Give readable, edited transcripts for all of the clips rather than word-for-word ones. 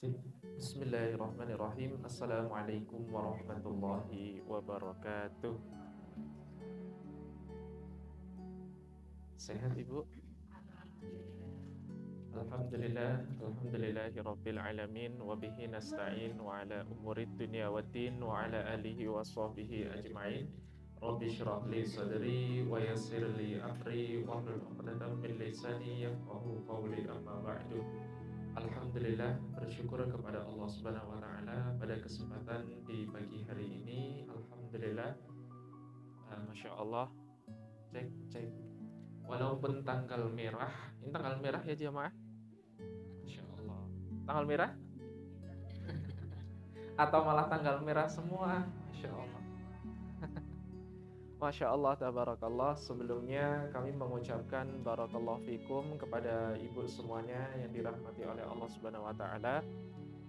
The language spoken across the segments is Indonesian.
Bismillahirrahmanirrahim. Assalamualaikum warahmatullahi wabarakatuh. Sehat Ibu? Alhamdulillahirabbil alamin wa bihi nasta'in wa ala umurid dunya waddin wa ala alihi wa sahbihi ajmain. Rabbi shrah li sadri wa yassir li amri wahlul 'uqdatam min lisani yafqahu qawli amma ba'du. Alhamdulillah, bersyukur kepada Allah Subhanahu wa taala pada kesempatan di pagi hari ini. Alhamdulillah, Masya Allah. Cek cek. Walaupun tanggal merah, ini tanggal merah ya jemaah. Masya Allah. Tanggal merah atau malah tanggal merah semua. Masya Allah. Masya Allah, tabarakallah. Sebelumnya kami mengucapkan barakallahu fikum kepada ibu semuanya yang dirahmati oleh Allah Subhanahu wa taala.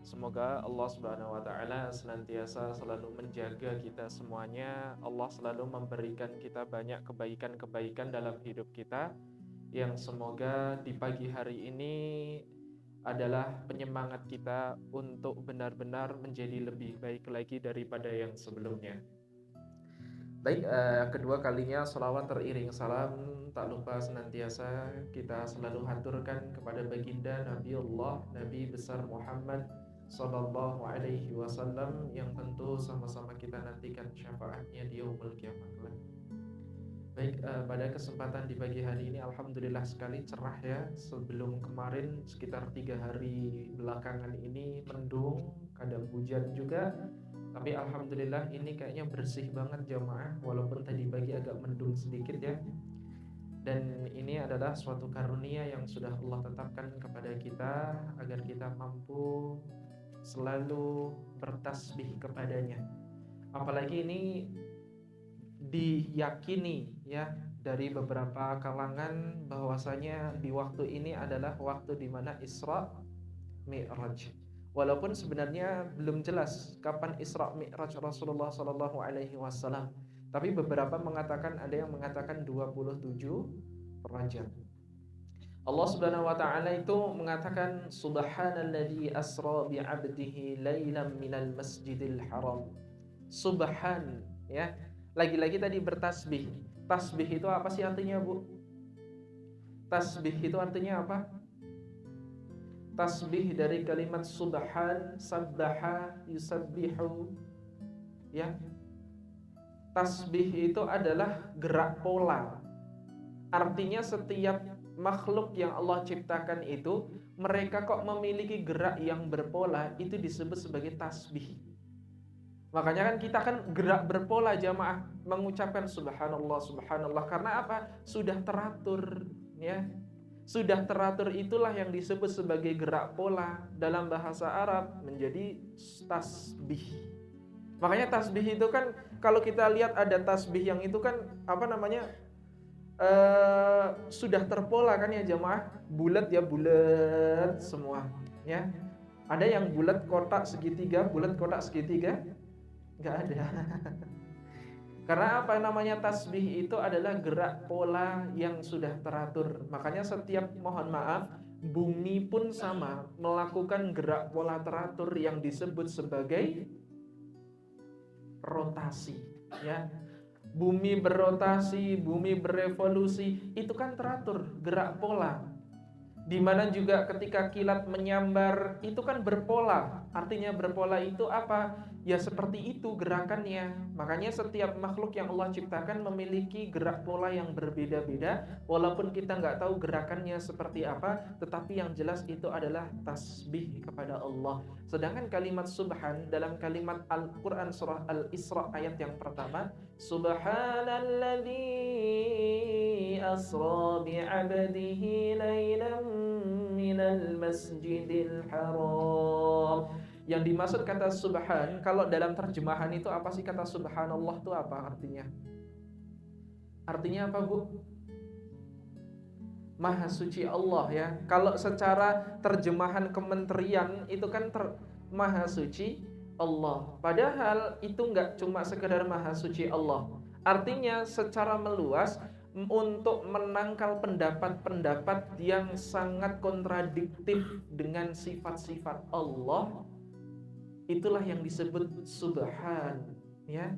Semoga Allah Subhanahu wa taala senantiasa selalu menjaga kita semuanya. Allah selalu memberikan kita banyak kebaikan-kebaikan dalam hidup kita, yang semoga di pagi hari ini adalah penyemangat kita untuk benar-benar menjadi lebih baik lagi daripada yang sebelumnya. Baik, kedua kalinya sholawat teriring salam tak lupa senantiasa kita selalu haturkan kepada baginda Nabiullah Nabi besar Muhammad Sallallahu Alaihi Wasallam, yang tentu sama-sama kita nantikan syafaatnya di yaumul kiamat kelak. Baik, pada kesempatan di pagi hari ini alhamdulillah sekali cerah ya. Sebelum kemarin sekitar 3 hari belakangan ini mendung, kadang hujan juga. Tapi alhamdulillah ini kayaknya bersih banget jamaah, walaupun tadi pagi agak mendung sedikit ya. Dan ini adalah suatu karunia yang sudah Allah tetapkan kepada kita agar kita mampu selalu bertasbih kepadanya. Apalagi ini diyakini ya dari beberapa kalangan bahwasanya di waktu ini adalah waktu di mana Isra Mi'raj. Walaupun sebenarnya belum jelas kapan Isra Mi'raj Rasulullah Sallallahu Alaihi Wasallam, tapi beberapa mengatakan, ada yang mengatakan 27 Rajab. Allah Subhanahu wa taala itu mengatakan subhanalladzi asra bi 'abdihi lailan minal masjidil haram. Subhan ya. Lagi-lagi tadi bertasbih. Tasbih itu apa sih artinya, Bu? Tasbih itu artinya apa? Tasbih dari kalimat subhan, sabbaha, yusabbihu. Ya. Tasbih itu adalah gerak pola. Artinya setiap makhluk yang Allah ciptakan itu, mereka kok memiliki gerak yang berpola, itu disebut sebagai tasbih. Makanya kan kita kan gerak berpola jamaah, mengucapkan subhanallah, subhanallah. Karena apa? Sudah teratur ya. Sudah teratur, itulah yang disebut sebagai gerak pola. Dalam bahasa Arab menjadi tasbih. Makanya tasbih itu kan, kalau kita lihat ada tasbih yang itu kan apa namanya, sudah terpola kan ya jamaah. Bulat ya, bulat semua ya. Ada yang bulat kotak segitiga, bulat kotak segitiga? Nggak ada. Karena apa namanya, tasbih itu adalah gerak pola yang sudah teratur. Makanya setiap, mohon maaf, bumi pun sama melakukan gerak pola teratur yang disebut sebagai rotasi ya. Bumi berotasi, bumi berevolusi, itu kan teratur, gerak pola. Dimana juga ketika kilat menyambar, itu kan berpola. Artinya berpola itu apa? Ya seperti itu gerakannya. Makanya setiap makhluk yang Allah ciptakan memiliki gerak pola yang berbeda-beda. Walaupun kita nggak tahu gerakannya seperti apa, tetapi yang jelas itu adalah tasbih kepada Allah. Sedangkan kalimat subhan dalam kalimat Al-Quran surah Al-Isra ayat yang pertama, subhanalladzi asra bi'abdihi laylan minal masjidil haram. Yang dimaksud kata subhan, kalau dalam terjemahan itu apa sih kata subhanallah itu apa artinya? Artinya apa, Bu? Maha suci Allah ya. Kalau secara terjemahan kementerian itu kan Maha suci Allah. Padahal itu nggak cuma sekedar Maha suci Allah. Artinya secara meluas untuk menangkal pendapat-pendapat yang sangat kontradiktif dengan sifat-sifat Allah. Itulah yang disebut subhan, ya.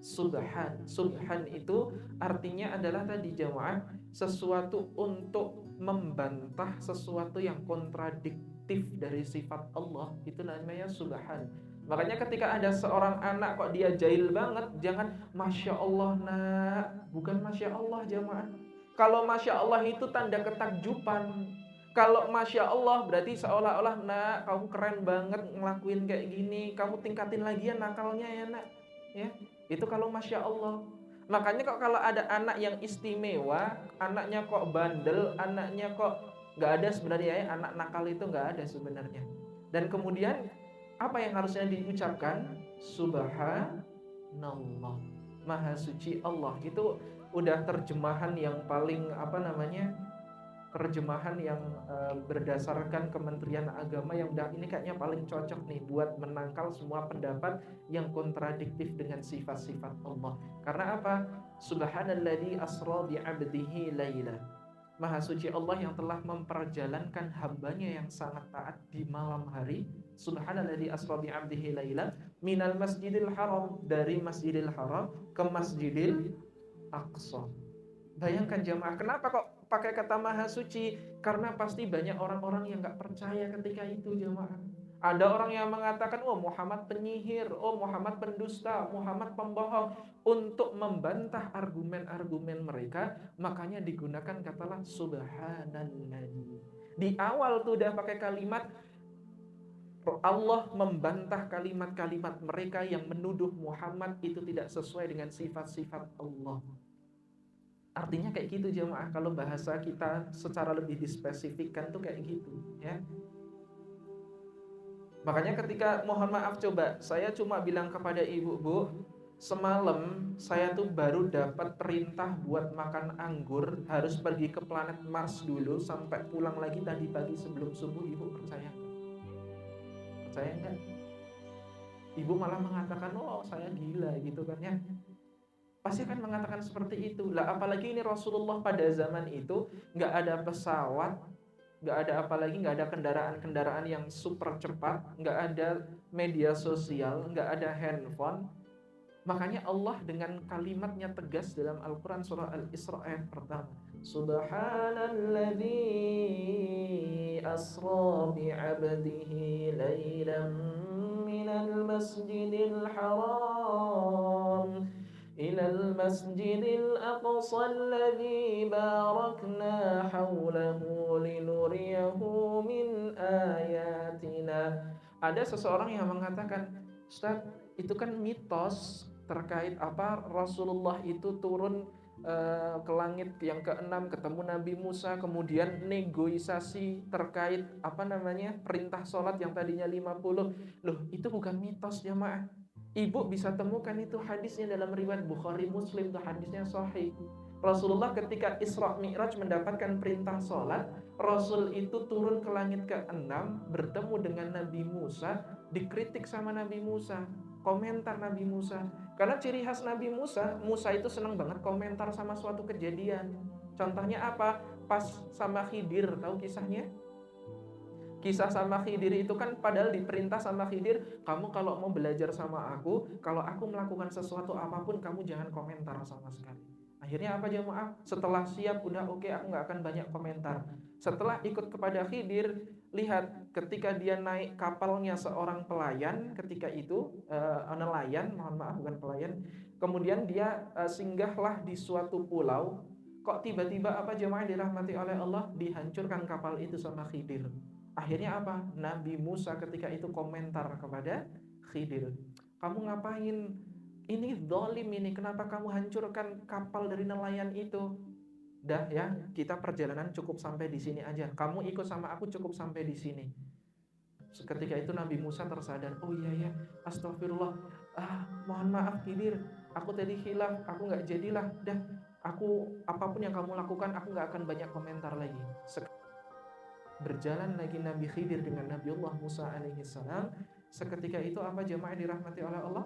Subhan itu artinya adalah tadi jamaah, sesuatu untuk membantah sesuatu yang kontradiktif dari sifat Allah, itu namanya subhan. Makanya ketika ada seorang anak kok dia jahil banget, jangan Masya Allah nak, bukan Masya Allah jamaah. Kalau Masya Allah itu tanda ketakjuban. Kalau Masya Allah berarti seolah-olah nak, kamu keren banget ngelakuin kayak gini, kamu tingkatin lagi ya nakalnya ya nak, ya. Itu kalau Masya Allah. Makanya kok kalau ada anak yang istimewa, anaknya kok bandel, anaknya kok nggak ada sebenarnya ya, anak nakal itu nggak ada sebenarnya. Dan kemudian apa yang harusnya diucapkan? Subhanallah, Maha Suci Allah. Itu udah terjemahan yang paling terjemahan yang berdasarkan Kementerian Agama yang udah ini kayaknya paling cocok nih buat menangkal semua pendapat yang kontradiktif dengan sifat-sifat Allah. Karena apa? Subhanalladzi asra bi 'abdihi laila. Maha suci Allah yang telah memperjalankan hambanya yang sangat taat di malam hari. Subhanalladzi asra bi 'abdihi laila minal masjidil haram, dari Masjidil Haram ke Masjidil Aqsa. Bayangkan jamaah, kenapa kok pakai kata maha suci? Karena pasti banyak orang-orang yang gak percaya ketika itu jamaah. Ada orang yang mengatakan, oh Muhammad penyihir, oh Muhammad pendusta, Muhammad pembohong. Untuk membantah argumen-argumen mereka, makanya digunakan katalah subhanalladzi. Di awal tuh udah pakai kalimat, Allah membantah kalimat-kalimat mereka yang menuduh Muhammad itu tidak sesuai dengan sifat-sifat Allah. Artinya kayak gitu jemaah, kalau bahasa kita secara lebih dispesifikkan tuh kayak gitu ya. Makanya ketika mohon maaf coba saya cuma bilang kepada ibu, Bu, semalam saya tuh baru dapat perintah buat makan anggur, harus pergi ke planet Mars dulu sampai pulang lagi tadi pagi sebelum subuh. Ibu percaya nggak? Percaya nggak? Ibu malah mengatakan, oh saya gila gitu kan ya. Pasti akan mengatakan seperti itu lah, apalagi ini Rasulullah pada zaman itu nggak ada pesawat, nggak ada apalagi nggak ada kendaraan-kendaraan yang super cepat, nggak ada media sosial, nggak ada handphone. Makanya Allah dengan kalimatnya tegas dalam Al-Quran surah Al-Isra ayat pertama, Subhanalladzi asra bi'abdihi laylan minal masjidil haram ilal masjidil aqsa alladzi barakna hawlahu linuriyahu min ayatina. Ada seseorang yang mengatakan, Ustaz, itu kan mitos terkait apa Rasulullah itu turun ke langit yang ke-6 ketemu Nabi Musa, kemudian negosiasi terkait perintah sholat yang tadinya 50. Loh, itu bukan mitos jamaah. Ibu bisa temukan itu hadisnya dalam riwayat Bukhari Muslim, itu hadisnya sahih. Rasulullah ketika Isra Mi'raj mendapatkan perintah sholat, Rasul itu turun ke langit ke-6 bertemu dengan Nabi Musa, dikritik sama Nabi Musa, komentar Nabi Musa. Karena ciri khas Nabi Musa itu senang banget komentar sama suatu kejadian. Contohnya apa? Pas sama Khidir, tahu kisahnya? Kisah sama Khidir itu kan padahal diperintah sama Khidir, kamu kalau mau belajar sama aku, kalau aku melakukan sesuatu apapun, kamu jangan komentar sama sekali. Akhirnya apa jemaah? Setelah siap, udah oke, aku gak akan banyak komentar. Setelah ikut kepada Khidir, lihat ketika dia naik kapalnya seorang pelayan, ketika itu nelayan, mohon maaf bukan pelayan, kemudian dia singgahlah di suatu pulau. Kok tiba-tiba apa jemaah dirahmati oleh Allah, dihancurkan kapal itu sama Khidir. Akhirnya apa? Nabi Musa ketika itu komentar kepada Khidir, kamu ngapain? Ini zalim ini, kenapa kamu hancurkan kapal dari nelayan itu? Dah ya, kita perjalanan cukup sampai di sini aja. Kamu ikut sama aku cukup sampai di sini. Ketika itu Nabi Musa tersadar, oh iya ya, astagfirullah. Mohon maaf Khidir, aku tadi hilaf, aku nggak jadilah. Dah, aku apapun yang kamu lakukan, aku nggak akan banyak komentar lagi. Berjalan lagi Nabi Khidir dengan Nabiullah Musa alaihissalam. Seketika itu apa jemaah dirahmati oleh Allah?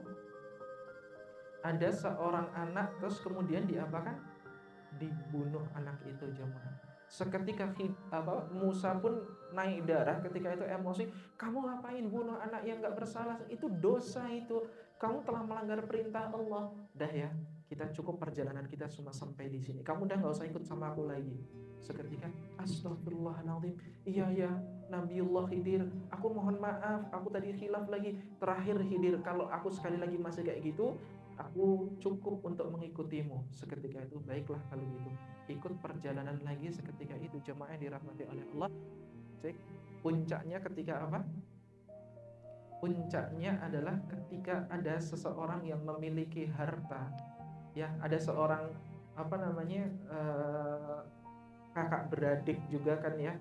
Ada seorang anak terus kemudian diapakan? dibunuh anak itu jemaah. Seketika Musa pun naik darah ketika itu emosi. Kamu ngapain bunuh anak yang nggak bersalah? Itu dosa itu. Kamu telah melanggar perintah Allah. Dah ya, kita cukup perjalanan kita cuma sampai di sini. Kamu udah nggak usah ikut sama aku lagi. Seketika, astagfirullahaladzim. Iya ya, Nabiullah Khidir. Aku mohon maaf. Aku tadi khilaf lagi. Terakhir Khidir, kalau aku sekali lagi masih kayak gitu, aku cukup untuk mengikutimu. Seketika itu, baiklah kalau gitu. Ikut perjalanan lagi seketika itu, jemaah yang dirahmati oleh Allah. Cek, puncaknya ketika apa? Puncaknya adalah ketika ada seseorang yang memiliki harta, ya, ada seorang apa namanya kakak beradik juga kan ya,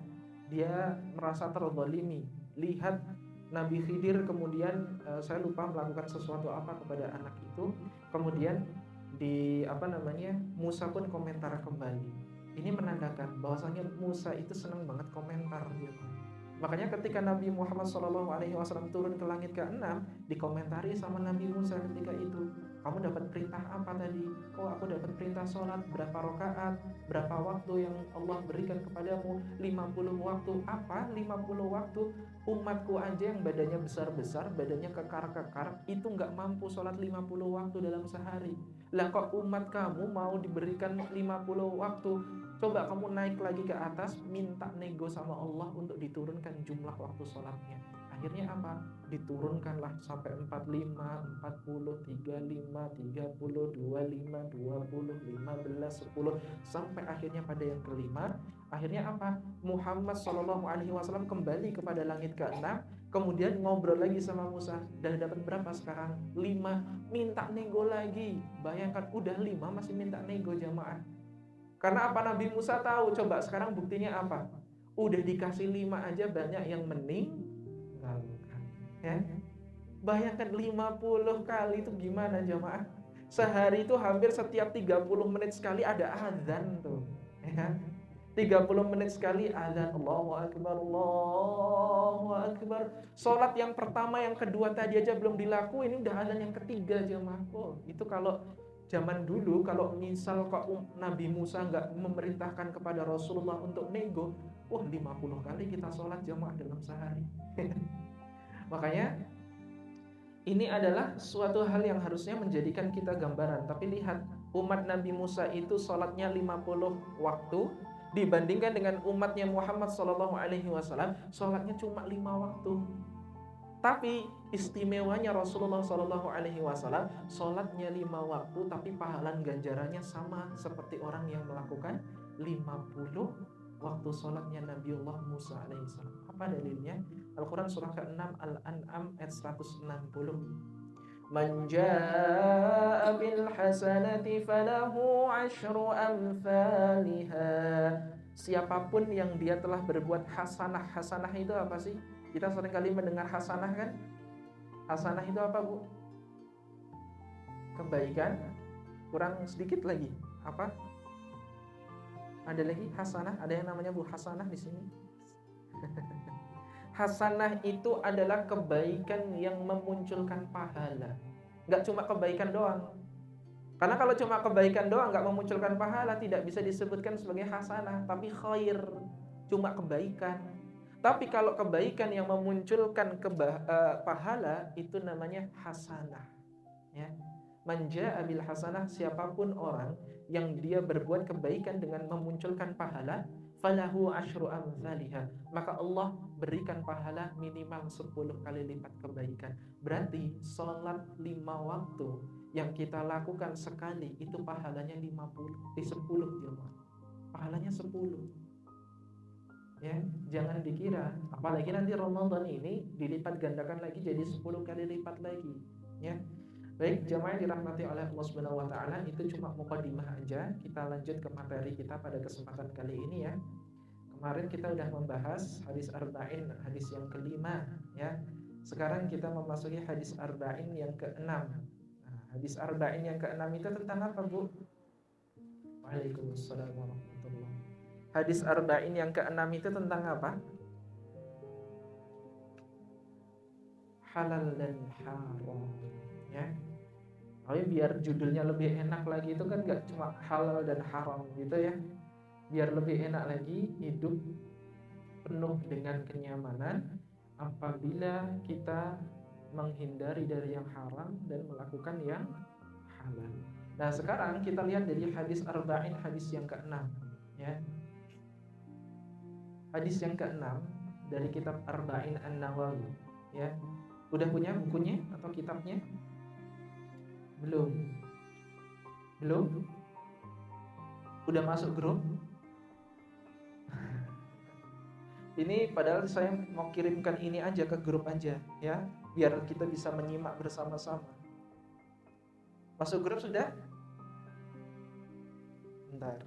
dia merasa terzalimi. Lihat Nabi Khidir kemudian saya lupa melakukan sesuatu apa kepada anak itu, kemudian di apa namanya Musa pun komentar kembali. Ini menandakan bahwasanya Musa itu senang banget komentar gitu. Makanya ketika Nabi Muhammad SAW turun ke langit ke-6, dikomentari sama Nabi Musa ketika itu, kamu dapat perintah apa tadi? Oh, aku dapat perintah sholat, berapa rakaat, berapa waktu yang Allah berikan kepadamu? 50 waktu. Apa? 50 waktu? Umatku aja yang badannya besar-besar, badannya kekar-kekar, itu nggak mampu sholat 50 waktu dalam sehari. Lah kok umat kamu mau diberikan 50 waktu? Coba kamu naik lagi ke atas, minta nego sama Allah untuk diturunkan jumlah waktu sholatnya. Akhirnya apa? Diturunkanlah sampai 45, 40, 35, 30, 25, 20, 15, 10, sampai akhirnya pada yang kelima. Akhirnya apa? Muhammad SAW kembali kepada langit ke-6, kemudian ngobrol lagi sama Musa. Dah dapat berapa sekarang? 5. Minta nego lagi. Bayangkan udah 5 masih minta nego jamaah. Karena apa? Nabi Musa tahu. Coba sekarang buktinya apa? Udah dikasih 5 aja banyak yang meninggalkan, ya. Bayangkan 50 kali itu gimana jamaah? Sehari itu hampir setiap 30 menit sekali ada azan tuh, ya. 30 menit sekali azan, Allahu Akbar, Allahu Akbar. Sholat yang pertama, yang kedua tadi aja belum dilakuin, ini udah azan yang ketiga jamaah. Oh, itu kalau zaman dulu, kalau misal kok Nabi Musa nggak memerintahkan kepada Rasulullah untuk nego, wah 50 kali kita sholat jamaah dalam sehari. Makanya ini adalah suatu hal yang harusnya menjadikan kita gambaran. Tapi lihat, umat Nabi Musa itu sholatnya 50 waktu, dibandingkan dengan umatnya Muhammad SAW, sholatnya cuma 5 waktu. Tapi istimewanya Rasulullah SAW, sholatnya 5 waktu, tapi pahala ganjarannya sama seperti orang yang melakukan 50 waktu sholatnya Nabiullah Musa alaihissalam. Apa dalilnya? Al-Quran surah ke-6 Al-An'am ayat 160. Man jaa'a bil hasanati falahu 'asyru amsalha. Siapapun yang dia telah berbuat hasanah. Hasanah itu apa sih? Kita sering kali mendengar hasanah kan? Hasanah itu apa, Bu? Kebaikan. Kurang sedikit lagi. Apa? Ada lagi hasanah? Ada yang namanya Bu hasanah di sini? Hasanah itu adalah kebaikan yang memunculkan pahala. Nggak cuma kebaikan doang. Karena kalau cuma kebaikan doang nggak memunculkan pahala, tidak bisa disebutkan sebagai hasanah. Tapi khair, cuma kebaikan. Tapi kalau kebaikan yang memunculkan pahala, itu namanya hasanah, ya. Man jaa'a bil hasanah, siapapun orang yang dia berbuat kebaikan dengan memunculkan pahala, falahu asyru amsalha, maka Allah berikan pahala minimal 10 kali lipat kebaikan. Berarti sholat 5 waktu yang kita lakukan sekali itu pahalanya 10 jemaah. Pahalanya 10. Ya, jangan dikira apalagi nanti Ramadan ini dilipat gandakan lagi jadi 10 kali lipat lagi, ya. Baik, jamaah dirahmati oleh Allah Subhanahu wa taala, itu cuma mukadimah aja. Kita lanjut ke materi kita pada kesempatan kali ini, ya. Kemarin kita udah membahas hadis arba'in, hadis yang kelima, ya. Sekarang kita memasuki hadis arba'in yang keenam. Nah, hadis arba'in yang keenam itu tentang apa, Bu? Waalaikumsalam warahmatullahi wabarakatuh. Hadis arba'in yang keenam itu tentang apa? Halal dan haram, ya. Tapi biar judulnya lebih enak lagi, itu kan gak cuma halal dan haram gitu ya. Biar lebih enak lagi, hidup penuh dengan kenyamanan apabila kita menghindari dari yang haram dan melakukan yang halal. Nah, sekarang kita lihat dari hadis arba'in, hadis yang ke-6 ya. Hadis yang ke-6 dari kitab Arba'in An-Nawawi ya. Udah punya bukunya atau kitabnya? Belum. Belum? Udah masuk grup? Ini padahal saya mau kirimkan ini aja ke grup aja ya, biar kita bisa menyimak bersama-sama. Masuk grup sudah? Bentar.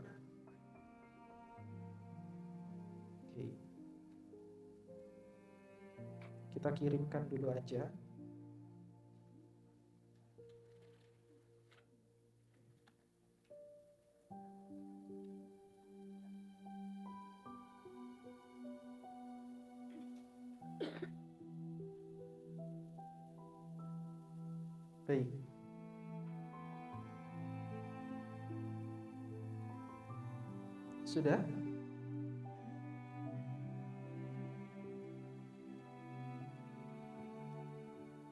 Oke. Kita kirimkan dulu aja. Baik. Sudah?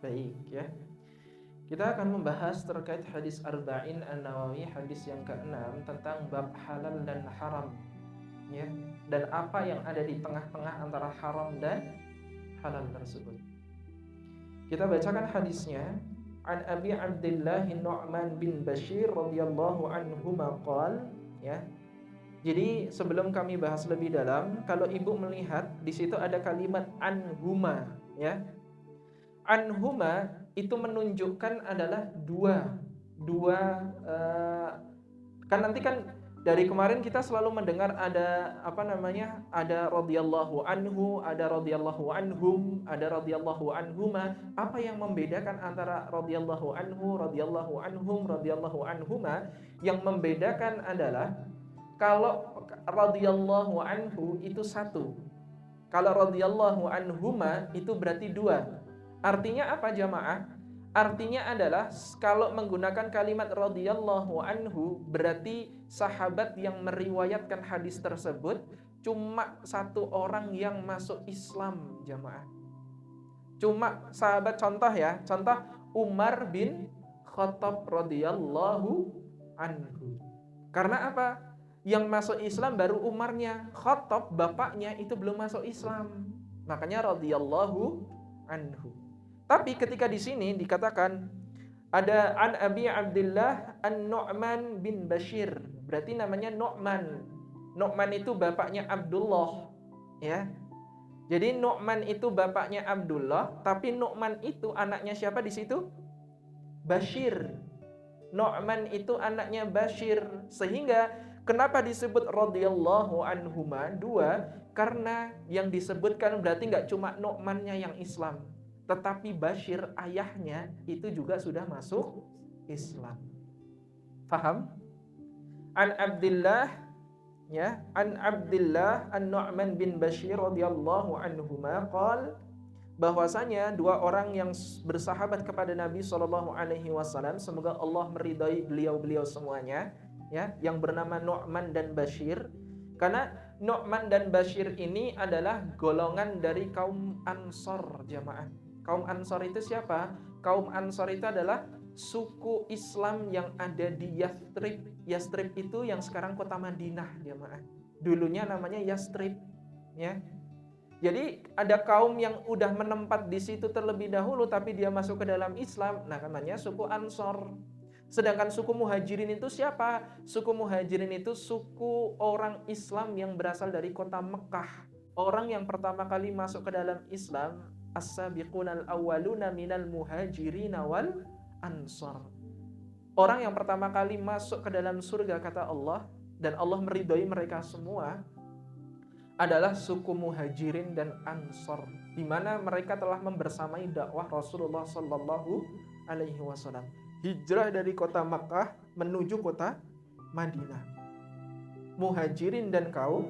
Baik ya. Kita akan membahas terkait hadis Arba'in An-Nawawi, hadis yang ke-6 tentang bab halal dan haram ya. Dan apa yang ada di tengah-tengah antara haram dan halal tersebut. Kita bacakan hadisnya. An Abi Abdullah Nu'man bin Bashir radhiyallahu anhu maqal ya. Jadi sebelum kami bahas lebih dalam, kalau ibu melihat di situ ada kalimat anhuma ya. Anhuma itu menunjukkan adalah dua kan nanti kan dari kemarin kita selalu mendengar ada ada radhiyallahu anhu, ada radhiyallahu anhum, ada radhiyallahu anhuma. Apa yang membedakan antara radhiyallahu anhu, radhiyallahu anhum, radhiyallahu anhuma? Yang membedakan adalah kalau radhiyallahu anhu itu satu, kalau radhiyallahu anhuma itu berarti dua. Artinya apa jamaah? Artinya adalah kalau menggunakan kalimat radhiyallahu anhu berarti sahabat yang meriwayatkan hadis tersebut cuma satu orang yang masuk Islam jamaah. Cuma sahabat, contoh ya, contoh Umar bin Khattab radhiyallahu anhu. Karena apa? Yang masuk Islam baru Umarnya, Khattab bapaknya itu belum masuk Islam. Makanya radhiyallahu anhu. Tapi ketika di sini dikatakan ada An Abi Abdullah An-Nu'man bin Bashir, berarti namanya Nu'man. Nu'man itu bapaknya Abdullah, ya. Jadi Nu'man itu bapaknya Abdullah, tapi Nu'man itu anaknya siapa di situ? Bashir. Nu'man itu anaknya Bashir. Sehingga kenapa disebut radhiyallahu anhuma dua? Karena yang disebutkan berarti nggak cuma Nu'mannya yang Islam, tetapi Bashir ayahnya itu juga sudah masuk Islam. Faham? An Abdullah ya, An Abdullah An-Nu'man bin Bashir radhiyallahu anhuma qala, bahwasanya dua orang yang bersahabat kepada Nabi SAW, semoga Allah meridai beliau-beliau semuanya ya, yang bernama Nu'man dan Bashir. Karena Nu'man dan Bashir ini adalah golongan dari kaum Ansor jamaah. Kaum Ansor itu siapa? Kaum Ansor itu adalah suku Islam yang ada di Yathrib. Yathrib itu yang sekarang kota Madinah jamaah. Dulunya namanya Yathrib ya. Jadi ada kaum yang udah menempat di situ terlebih dahulu tapi dia masuk ke dalam Islam, nah namanya suku Ansor. Sedangkan suku Muhajirin itu siapa? Suku Muhajirin itu suku orang Islam yang berasal dari kota Mekah. Orang yang pertama kali masuk ke dalam Islam, as-sabiqunal awwaluna minal muhajirin wal ansar. Orang yang pertama kali masuk ke dalam surga kata Allah, dan Allah meridhai mereka semua, adalah suku Muhajirin dan Ansor, di mana mereka telah membersamai dakwah Rasulullah sallallahu alaihi wasallam. Hijrah dari kota Makkah menuju kota Madinah. Muhajirin dan kaum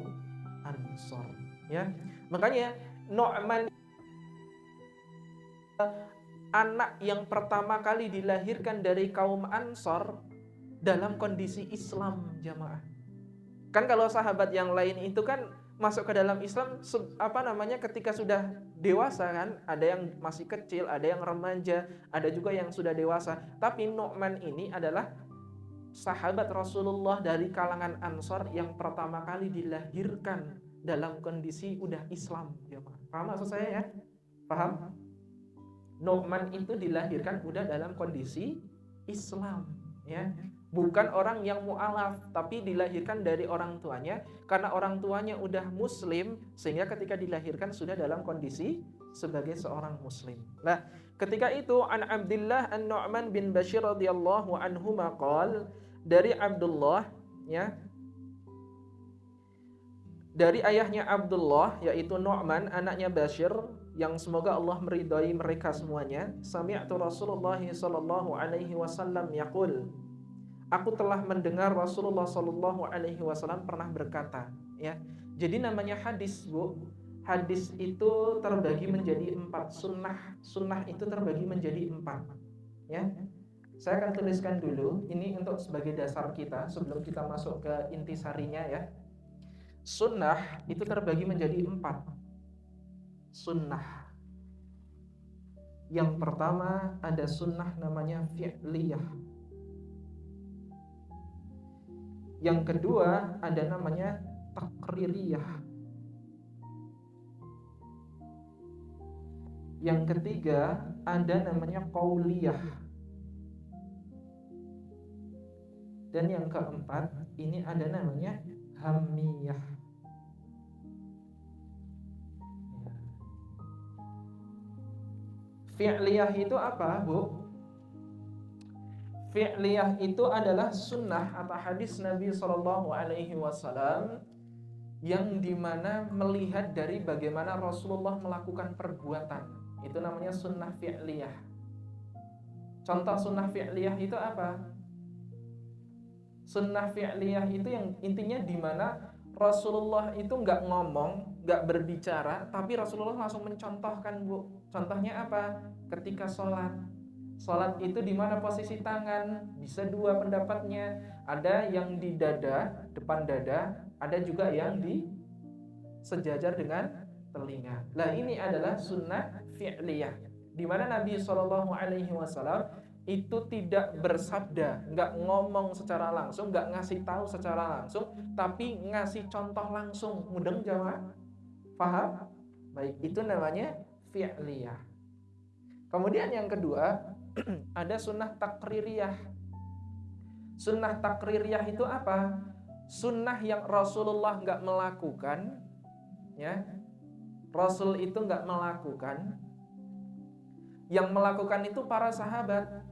Ansor, ya. Makanya Nu'man anak yang pertama kali dilahirkan dari kaum Ansor dalam kondisi Islam, jamaah. Kan kalau sahabat yang lain itu kan masuk ke dalam Islam ketika sudah dewasa kan, ada yang masih kecil, ada yang remaja, ada juga yang sudah dewasa. Tapi Nu'man ini adalah sahabat Rasulullah dari kalangan Ansor yang pertama kali dilahirkan dalam kondisi udah Islam, jemaah. Paham maksud saya ya? Paham? Nu'man itu dilahirkan udah dalam kondisi Islam, ya. Bukan orang yang mu'alaf, tapi dilahirkan dari orang tuanya karena orang tuanya udah muslim, sehingga ketika dilahirkan sudah dalam kondisi sebagai seorang muslim. Nah, ketika itu an Abdullah an-Nu'man bin Bashir radhiyallahu anhu maqal, dari Abdullah, ya, dari ayahnya Abdullah yaitu Nu'man anaknya Bashir, yang semoga Allah meridai mereka semuanya, sami'tu Rasulullah sallallahu alaihi wasallam yaqul, aku telah mendengar Rasulullah sallallahu alaihi wasallam pernah berkata, ya. Jadi namanya hadis, Bu. Hadis itu terbagi menjadi 4. Sunnah itu terbagi menjadi 4, ya. Saya akan tuliskan dulu ini untuk sebagai dasar kita sebelum kita masuk ke intisarinya, ya. Sunnah itu terbagi menjadi 4. Sunnah. Yang pertama ada sunnah namanya fi'liyah. Yang kedua ada namanya takririyah. Yang ketiga ada namanya qauliyah. Dan yang keempat ini ada namanya hamiyah. Fi'liyah itu apa, Bu? Fi'liyah itu adalah sunnah atau hadis Nabi Shallallahu Alaihi Wasallam yang dimana melihat dari bagaimana Rasulullah melakukan perbuatan. Itu namanya sunnah fi'liyah. Contoh sunnah fi'liyah itu apa? Sunnah fi'liyah itu yang intinya dimana Rasulullah itu nggak ngomong, nggak berbicara, tapi Rasulullah langsung mencontohkan, Bu. Contohnya apa? Ketika sholat. Sholat itu di mana posisi tangan? Bisa dua pendapatnya. Ada yang di dada, depan dada, ada juga yang di sejajar dengan telinga. Nah, ini adalah sunnah fi'liyah, di mana Nabi SAW itu tidak bersabda, nggak ngomong secara langsung, nggak ngasih tahu secara langsung, tapi ngasih contoh langsung. Mudeng jamaah? Paham? Baik, itu namanya fi'liyah. Kemudian yang kedua, ada sunnah takririyah. Sunnah takririyah itu apa? Sunnah yang Rasulullah nggak melakukan, ya. Rasul itu nggak melakukan. Yang melakukan itu para sahabat.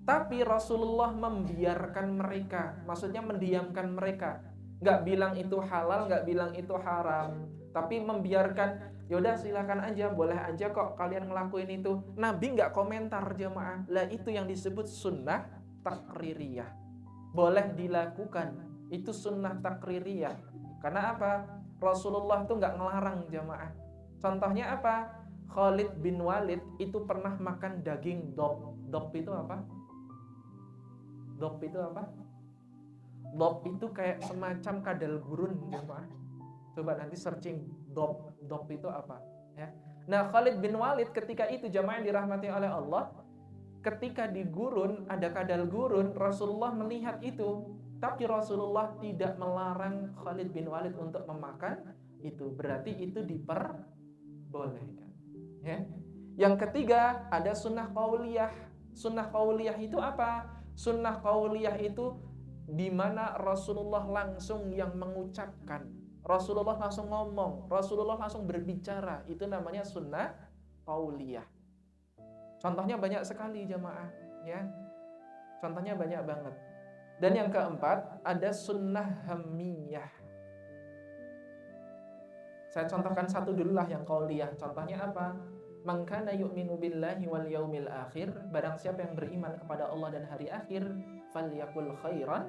Tapi Rasulullah membiarkan mereka, maksudnya mendiamkan mereka. Nggak bilang itu halal, nggak bilang itu haram, tapi membiarkan, yaudah silakan aja, boleh aja kok kalian ngelakuin itu. Nabi nggak komentar, jemaah. Lah itu yang disebut sunnah takririyah. Boleh dilakukan, itu sunnah takririyah. Karena apa? Rasulullah itu nggak ngelarang, jemaah. Contohnya apa? Khalid bin Walid itu pernah makan daging dop. Dop itu apa? Dop itu apa? Dop itu kayak semacam kadal gurun, jemaah. Coba nanti searching dop. Dop itu apa? Ya. Nah, Khalid bin Walid ketika itu, jemaah yang dirahmati oleh Allah, ketika di gurun ada kadal gurun, Rasulullah melihat itu, tapi Rasulullah tidak melarang Khalid bin Walid untuk memakan itu. Berarti itu diperbolehkan. Ya. Yang ketiga ada sunnah qauliyah. Sunnah qauliyah itu apa? Sunnah qauliyah itu di mana Rasulullah langsung yang mengucapkan, Rasulullah langsung ngomong, Rasulullah langsung berbicara. Itu namanya sunnah qauliyah. Contohnya banyak sekali, jamaah, ya. Contohnya banyak banget. Dan yang keempat ada sunnah hamiyah. Saya contohkan satu dulu lah yang qauliyah. Contohnya apa? Man kana yu'minu billahi wal yaumil akhir, barang siapa yang beriman kepada Allah dan hari akhir, falyakul khairan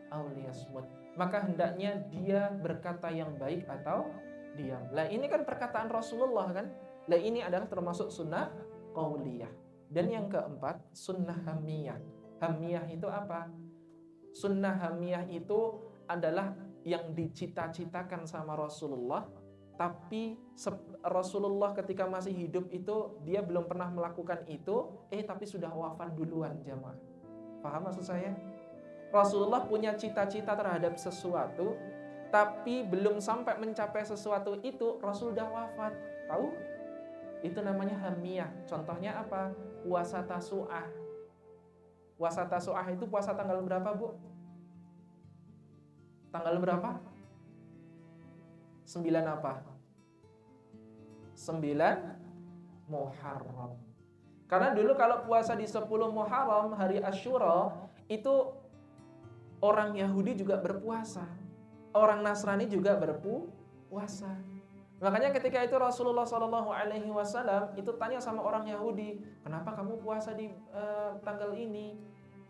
aw liyasmut, maka hendaknya dia berkata yang baik atau diam. Lah ini kan perkataan Rasulullah kan? Lah ini adalah termasuk sunnah qauliyah. Dan yang keempat, sunnah hamiyah. Hamiyah itu apa? Sunnah hamiyah itu adalah yang dicita-citakan sama Rasulullah, tapi Rasulullah ketika masih hidup itu dia belum pernah melakukan itu, tapi sudah wafat duluan jamaah. Paham maksud saya? Rasulullah punya cita-cita terhadap sesuatu, tapi belum sampai mencapai sesuatu itu, Rasul sudah wafat. Tahu? Itu namanya hamiyah. Contohnya apa? Puasa Tasu'ah. Puasa Tasu'ah itu puasa tanggal berapa, Bu? Tanggal berapa? 9 apa? 9 Muharram. Karena dulu kalau puasa di 10 Muharram, hari Asyura, itu orang Yahudi juga berpuasa. Orang Nasrani juga berpuasa. Makanya ketika itu Rasulullah SAW itu tanya sama orang Yahudi, kenapa kamu puasa di tanggal ini?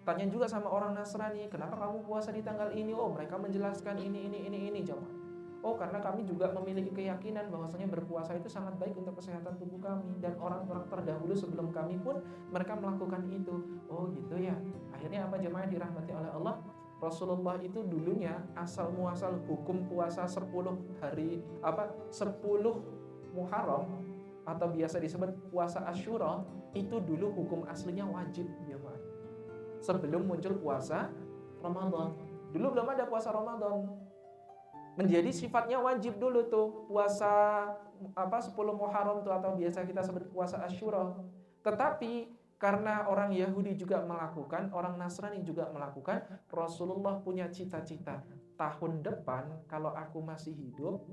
Tanya juga sama orang Nasrani, kenapa kamu puasa di tanggal ini? Oh, mereka menjelaskan ini jemaah. Oh, karena kami juga memiliki keyakinan bahwasanya berpuasa itu sangat baik untuk kesehatan tubuh kami, dan orang-orang terdahulu sebelum kami pun mereka melakukan itu. Oh, gitu ya. Akhirnya apa jemaah dirahmati oleh Allah? Rasulullah itu dulunya asal muasal hukum puasa 10 Muharram atau biasa disebut puasa Asyura, itu dulu hukum aslinya wajib ya Pak. Sebelum muncul puasa Ramadan. Dulu belum ada puasa Ramadan. Menjadi sifatnya wajib dulu tuh puasa 10 Muharram tuh, atau biasa kita sebut puasa Asyura. Tetapi karena orang Yahudi juga melakukan, orang Nasrani juga melakukan, Rasulullah punya cita-cita, tahun depan kalau aku masih hidup,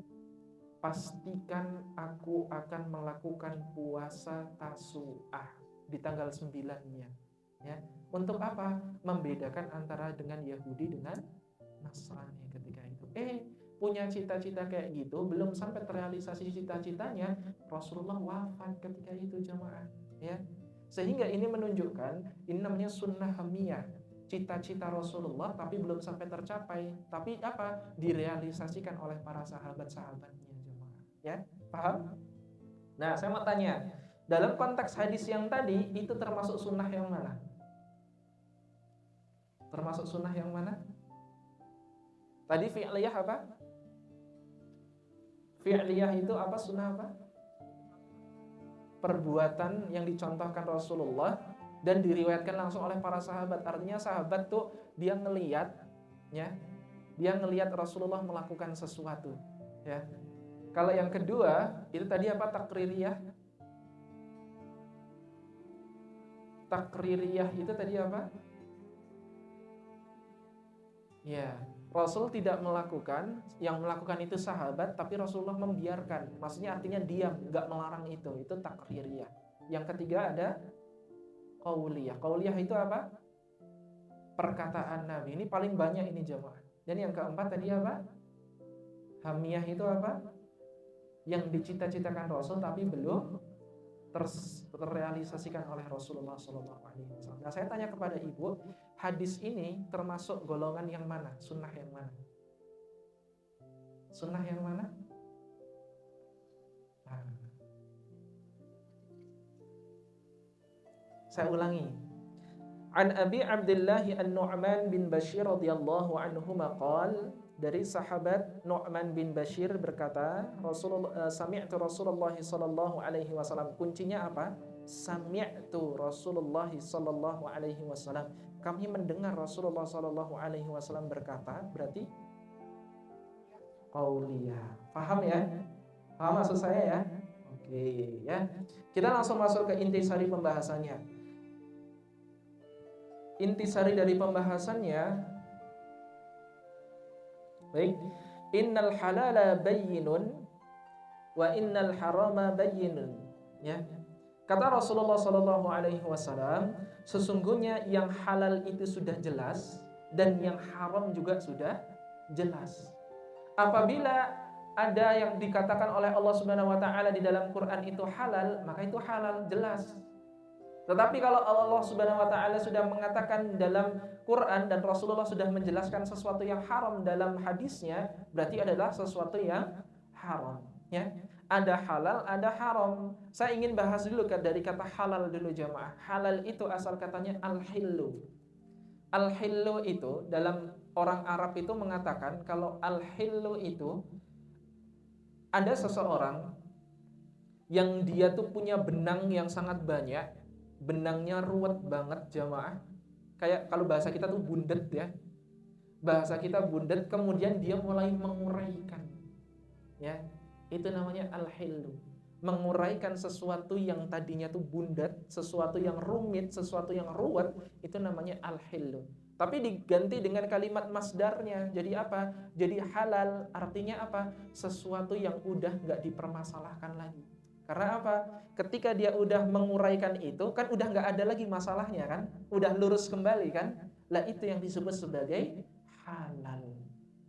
pastikan aku akan melakukan puasa Tasu'ah di tanggal 9-nya. Ya. Untuk apa? Membedakan antara dengan Yahudi dengan Nasrani ketika itu. Punya cita-cita kayak gitu, belum sampai terrealisasi cita-citanya, Rasulullah wafat ketika itu jemaah. Ya. Sehingga ini menunjukkan, ini namanya sunnah hamiyah, cita-cita Rasulullah tapi belum sampai tercapai, tapi apa? Direalisasikan oleh para sahabat-sahabatnya jemaah. Ya, paham? Nah, saya mau tanya, dalam konteks hadis yang tadi itu termasuk sunnah yang mana? Termasuk sunnah yang mana? Tadi fi'liyah apa? Fi'liyah itu apa? Sunnah apa? Perbuatan yang dicontohkan Rasulullah dan diriwayatkan langsung oleh para sahabat. Artinya sahabat tuh dia ngelihat Rasulullah melakukan sesuatu, ya. Kalau yang kedua itu tadi apa? Takririyah. Takririyah itu tadi apa? Ya, Rasul tidak melakukan, yang melakukan itu sahabat, tapi Rasulullah membiarkan. Maksudnya artinya diam, nggak melarang itu takririyah. Yang ketiga ada qauliyah. Qauliyah itu apa? Perkataan Nabi. Ini paling banyak ini jemaah. Dan yang keempat tadi apa? Hamiyah itu apa? Yang dicita-citakan Rasul tapi belum terrealisasikan oleh Rasulullah SAW. Nah, saya tanya kepada ibu, hadis ini termasuk golongan yang mana? Sunnah yang mana? Sunnah yang mana? Nah, saya ulangi. An Abi Abdullah An-Nu'man bin Bashir radhiyallahu anhu maqal, dari sahabat Nu'man bin Bashir berkata, sami'tu Rasulullah sallallahu alaihi wasallam. Kuncinya apa? Sami'tu Rasulullah sallallahu alaihi wasallam. Kami mendengar Rasulullah sallallahu alaihi wasallam berkata, berarti qauliyah. Paham ya? Paham maksud saya ya? Oke, ya. Kita langsung masuk ke intisari pembahasannya. Intisari dari pembahasannya, baik, innal halala bayyinun wa innal harama bayyinun. Ya. Kata Rasulullah sallallahu alaihi wasallam, sesungguhnya yang halal itu sudah jelas dan yang haram juga sudah jelas. Apabila ada yang dikatakan oleh Allah Subhanahu wa taala di dalam Quran itu halal, maka itu halal, jelas. Tetapi kalau Allah Subhanahu wa taala sudah mengatakan dalam Quran dan Rasulullah sudah menjelaskan sesuatu yang haram dalam hadisnya, berarti adalah sesuatu yang haram, ya. Ada halal, ada haram. Saya ingin bahas dulu dari kata halal dulu jamaah. Halal itu asal katanya al-hillu. Al-hillu itu dalam orang Arab itu mengatakan kalau al-hillu itu ada seseorang yang dia tuh punya benang yang sangat banyak, benangnya ruwet banget jamaah. Kayak kalau bahasa kita tuh bundet ya. Bahasa kita bundet, kemudian dia mulai menguraikan. Ya, itu namanya al-hillu. Menguraikan sesuatu yang tadinya tuh bundet, sesuatu yang rumit, sesuatu yang ruwet, itu namanya al-hillu. Tapi diganti dengan kalimat masdarnya. Jadi apa? Jadi halal. Artinya apa? Sesuatu yang udah nggak dipermasalahkan lagi. Karena apa? Ketika dia udah menguraikan itu, kan udah nggak ada lagi masalahnya kan? Udah lurus kembali kan? Lah itu yang disebut sebagai halal.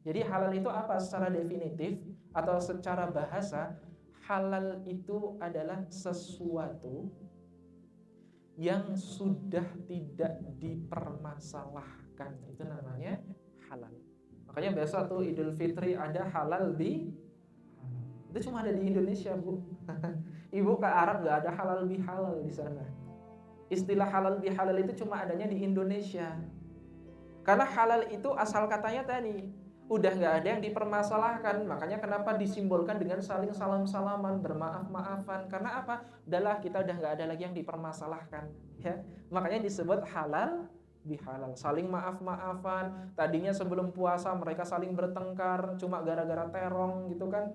Jadi halal itu apa secara definitif atau secara bahasa? Halal itu adalah sesuatu yang sudah tidak dipermasalahkan. Itu namanya halal. Makanya biasa tuh Idul Fitri ada halal bi. Itu cuma ada di Indonesia, Bu. Ibu ke Arab nggak ada halal bihalal di sana. Istilah halal bihalal itu cuma adanya di Indonesia. Karena halal itu asal katanya tadi udah nggak ada yang dipermasalahkan. Makanya kenapa disimbolkan dengan saling salam-salaman, bermaaf-maafan. Karena apa? Udahlah, kita udah nggak ada lagi yang dipermasalahkan. Ya, makanya disebut halal bihalal. Saling maaf-maafan. Tadinya sebelum puasa mereka saling bertengkar cuma gara-gara terong gitu kan.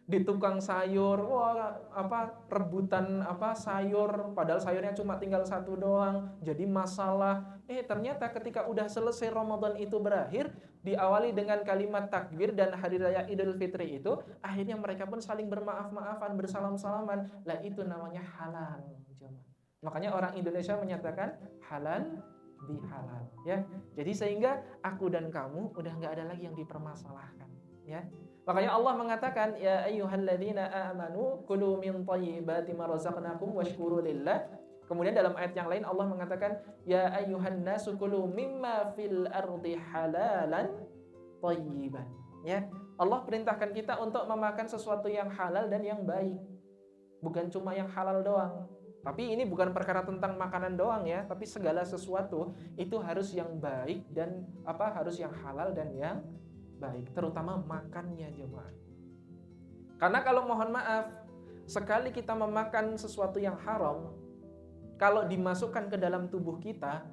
Di tukang sayur, wah apa rebutan apa sayur, padahal sayurnya cuma tinggal satu doang, jadi masalah. Ternyata ketika udah selesai Ramadan itu berakhir, diawali dengan kalimat takbir dan hari raya Idul Fitri itu, akhirnya mereka pun saling bermaaf-maafan, bersalam-salaman. Lah itu namanya halal. Makanya orang Indonesia menyatakan halal bihalal, ya. Jadi sehingga aku dan kamu udah nggak ada lagi yang dipermasalahkan, ya. Makanya Allah mengatakan ya ayyuhalladzina amanu kulu min thayyibati ma razaqnakum washkuru lillah. Kemudian dalam ayat yang lain Allah mengatakan ya ayyuhan nasu kulu mimma fil ardi halalan thayyiban. Ya, Allah perintahkan kita untuk memakan sesuatu yang halal dan yang baik. Bukan cuma yang halal doang. Tapi ini bukan perkara tentang makanan doang ya, tapi segala sesuatu itu harus yang baik dan harus yang halal dan yang baik, terutama makannya jemaah. Karena kalau mohon maaf, sekali kita memakan sesuatu yang haram, kalau dimasukkan ke dalam tubuh kita,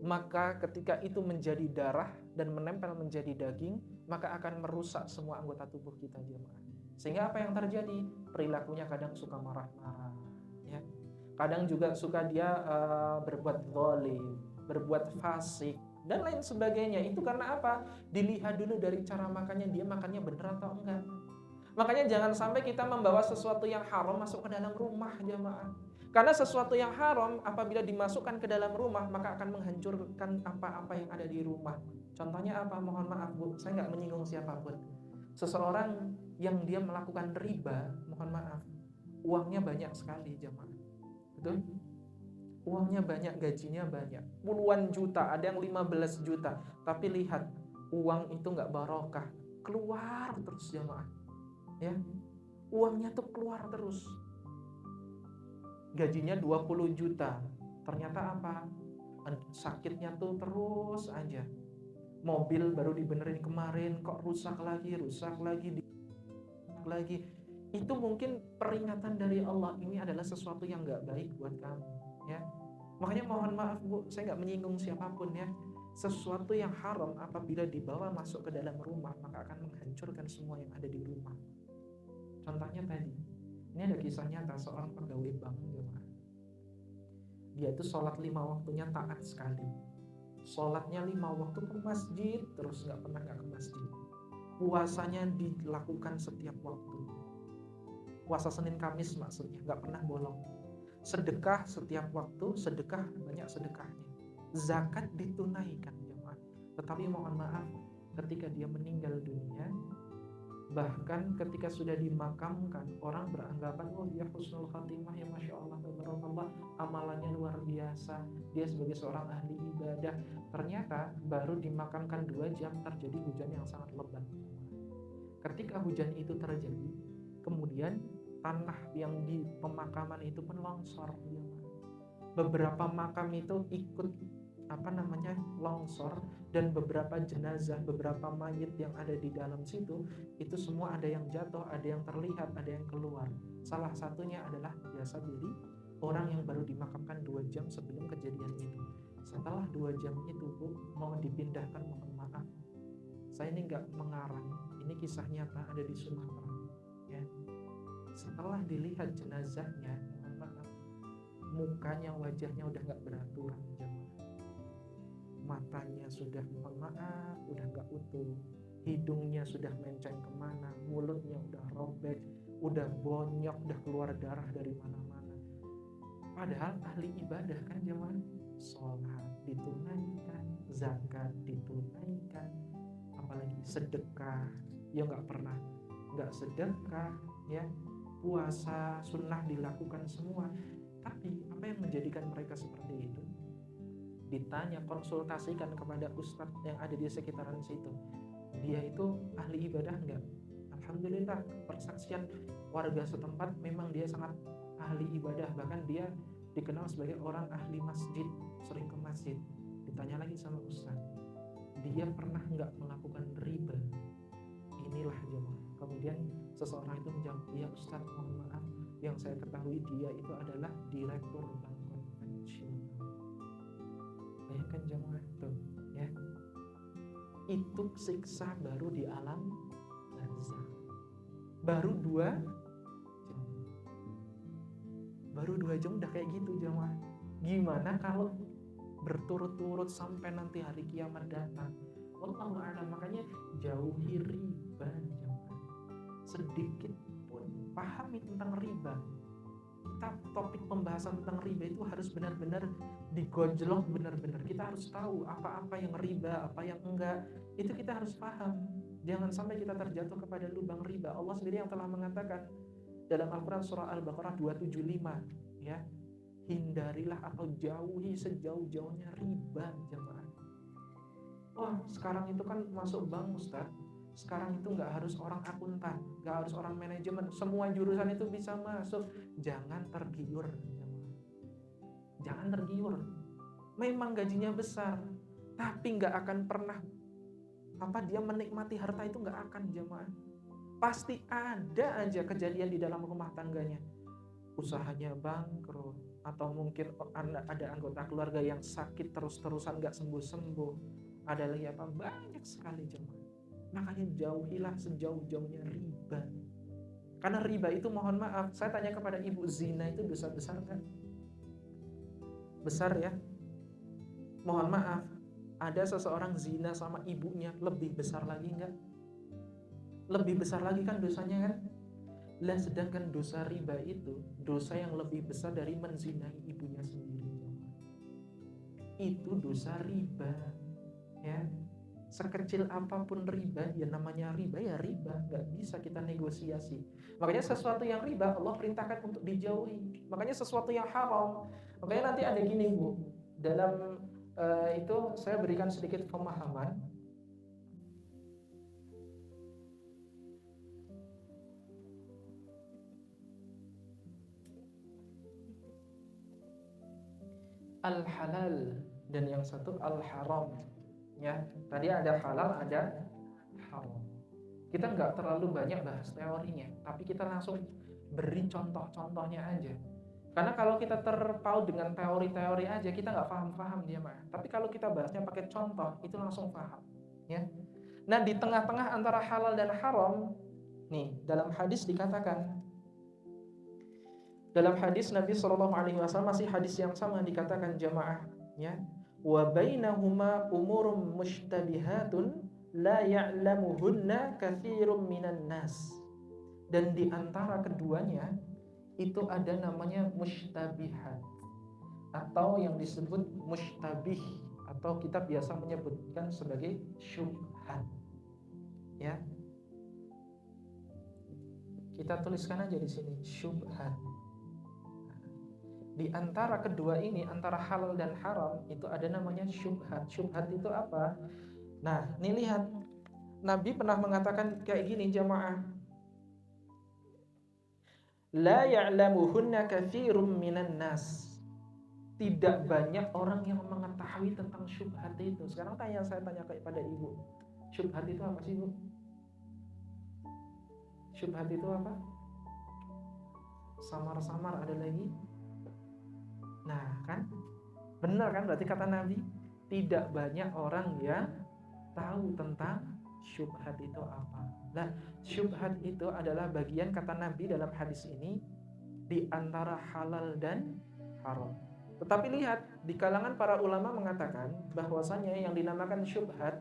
maka ketika itu menjadi darah dan menempel menjadi daging, maka akan merusak semua anggota tubuh kita jemaah. Sehingga apa yang terjadi? Perilakunya kadang suka marah-marah, ya. Kadang juga suka dia berbuat zalim, berbuat fasik, dan lain sebagainya. Itu karena apa? Dilihat dulu dari cara makannya, dia makannya benar atau enggak. Makanya jangan sampai kita membawa sesuatu yang haram masuk ke dalam rumah jamaah. Karena sesuatu yang haram apabila dimasukkan ke dalam rumah maka akan menghancurkan apa-apa yang ada di rumah. Contohnya apa? Mohon maaf Bu, saya nggak menyinggung siapapun. Seseorang yang dia melakukan riba, mohon maaf, uangnya banyak sekali jamaah. Betul? Uangnya banyak, gajinya banyak, puluhan juta, ada yang 15 juta. Tapi lihat, uang itu nggak barokah, keluar terus jamaah. Ya, uangnya tuh keluar terus. Gajinya 20 juta, ternyata apa? Sakitnya tuh terus aja. Mobil baru dibenerin kemarin, kok rusak lagi. Itu mungkin peringatan dari Allah, ini adalah sesuatu yang nggak baik buat kamu. Ya, makanya mohon maaf Bu, saya nggak menyinggung siapapun ya. Sesuatu yang haram apabila dibawa masuk ke dalam rumah maka akan menghancurkan semua yang ada di rumah. Contohnya tadi, ini ada kisah nyata seorang pegawai bank jemaah. Dia itu sholat 5 waktunya taat sekali. Sholatnya 5 waktu ke masjid terus, nggak pernah nggak ke masjid. Puasanya dilakukan setiap waktu. Puasa Senin Kamis maksudnya, nggak pernah bolong. Sedekah setiap waktu, sedekah banyak sedekahnya. Zakat ditunaikan jemaah. Tetapi mohon maaf, ketika dia meninggal dunia, bahkan ketika sudah dimakamkan, orang beranggapan oh dia husnul khatimah, ya masya Allah, tabarakallah, amalannya luar biasa, dia sebagai seorang ahli ibadah. Ternyata baru dimakamkan 2 jam terjadi hujan yang sangat lebat. Ketika hujan itu terjadi, kemudian tanah yang di pemakaman itu pun longsor. Beberapa makam itu ikut longsor, dan beberapa jenazah, beberapa mayit yang ada di dalam situ itu semua ada yang jatuh, ada yang terlihat, ada yang keluar. Salah satunya adalah biasa beli orang yang baru dimakamkan 2 jam sebelum kejadian itu. Setelah 2 jam itu, Bu, mau dipindahkan, mohon maaf, saya ini nggak mengarang, ini kisah nyata ada di Sumatera ya. Setelah dilihat jenazahnya, mohon maaf, mukanya, wajahnya udah nggak beraturan, matanya sudah, mohon maaf, udah nggak utuh, hidungnya sudah menceng kemana, mulutnya udah robek, udah bonyok, udah keluar darah dari mana-mana. Padahal ahli ibadah kan jemaah, sholat ditunaikan, zakat ditunaikan, apalagi sedekah, ya nggak pernah nggak sedekah ya, puasa sunnah dilakukan semua. Tapi apa yang menjadikan mereka seperti itu? Ditanya, konsultasikan kepada ustadz yang ada di sekitaran situ, dia itu ahli ibadah enggak? Alhamdulillah, persaksian warga setempat memang dia sangat ahli ibadah, bahkan dia dikenal sebagai orang ahli masjid, sering ke masjid. Ditanya lagi sama ustadz, dia pernah enggak melakukan riba? Inilah jemaah. Kemudian seseorang itu menjawab, ya ustadz, mohon maaf, yang saya ketahui dia itu adalah direktur bank konvensional. Bayangkan jemaah tuh ya, itu siksa baru di alam barzakh. Baru 2 jam udah kayak gitu jemaah. Gimana kalau berturut-turut sampai nanti hari kiamat datang? Wallahu a'lam. Makanya jauhi riba jemaah. Sedikit pun pahami tentang riba. Kita topik pembahasan tentang riba itu harus benar-benar digojlok, benar-benar kita harus tahu apa-apa yang riba, apa yang enggak. Itu kita harus paham. Jangan sampai kita terjatuh kepada lubang riba. Allah sendiri yang telah mengatakan dalam Al-Quran surah Al-Baqarah 275 ya, hindarilah atau jauhi sejauh-jauhnya riba jemaah. Wah, sekarang itu kan masuk bank Ustaz, sekarang itu nggak harus orang akuntan, nggak harus orang manajemen, semua jurusan itu bisa masuk. Jangan tergiur, jangan tergiur. Memang gajinya besar, tapi nggak akan pernah dia menikmati harta itu, nggak akan jemaah. Pasti ada aja kejadian di dalam rumah tangganya, usahanya bangkrut, atau mungkin ada anggota keluarga yang sakit terus-terusan nggak sembuh-sembuh, ada lagi banyak sekali jemaah. Makanya jauhilah sejauh-jauhnya riba. Karena riba itu, mohon maaf, saya tanya kepada ibu, zina itu dosa besar kan? Besar ya? Mohon maaf, ada seseorang zina sama ibunya, lebih besar lagi enggak? Lebih besar lagi kan dosanya kan? Lah sedangkan dosa riba itu dosa yang lebih besar dari menzinai ibunya sendiri. Itu dosa riba ya. Sekecil apapun riba, ya namanya riba ya riba, nggak bisa kita negosiasi. Makanya sesuatu yang riba Allah perintahkan untuk dijauhi. Makanya sesuatu yang haram, makanya nanti ada gini Bu, dalam itu saya berikan sedikit pemahaman. Al-halal dan yang satu al-haram. Ya, tadi ada halal, ada haram. Kita nggak terlalu banyak bahas teorinya, tapi kita langsung beri contoh-contohnya aja. Karena kalau kita terpaut dengan teori-teori aja, kita nggak paham-paham dia mah. Tapi kalau kita bahasnya pakai contoh, itu langsung paham. Ya. Nah, di tengah-tengah antara halal dan haram, nih dalam hadis dikatakan, dalam hadis Nabi SAW, masih hadis yang sama dikatakan jamaah, ya. Wa bainahuma umurum mushtabihatun la ya'lamuhunna katsirun minan nas. Dan di antara keduanya itu ada namanya mushtabihat, atau yang disebut mushtabih, atau kita biasa menyebutkan sebagai syubhat. Ya. Kita tuliskan aja di sini syubhat. Di antara kedua ini, antara halal dan haram, itu ada namanya syubhat. Syubhat itu apa? Nah, ini lihat. Nabi pernah mengatakan kayak gini jamaah. La ya'lamuhunna katsirum minan nas. Tidak banyak orang yang mengetahui tentang syubhat itu. Sekarang saya tanya kepada ibu. Syubhat itu apa sih, Bu? Syubhat itu apa? Samar-samar ada lagi. Nah, kan? Benar kan? Berarti kata Nabi, tidak banyak orang yang tahu tentang syubhat itu apa. Nah, syubhat itu adalah bagian kata Nabi dalam hadis ini di antara halal dan haram. Tetapi lihat, di kalangan para ulama mengatakan bahwasanya yang dinamakan syubhat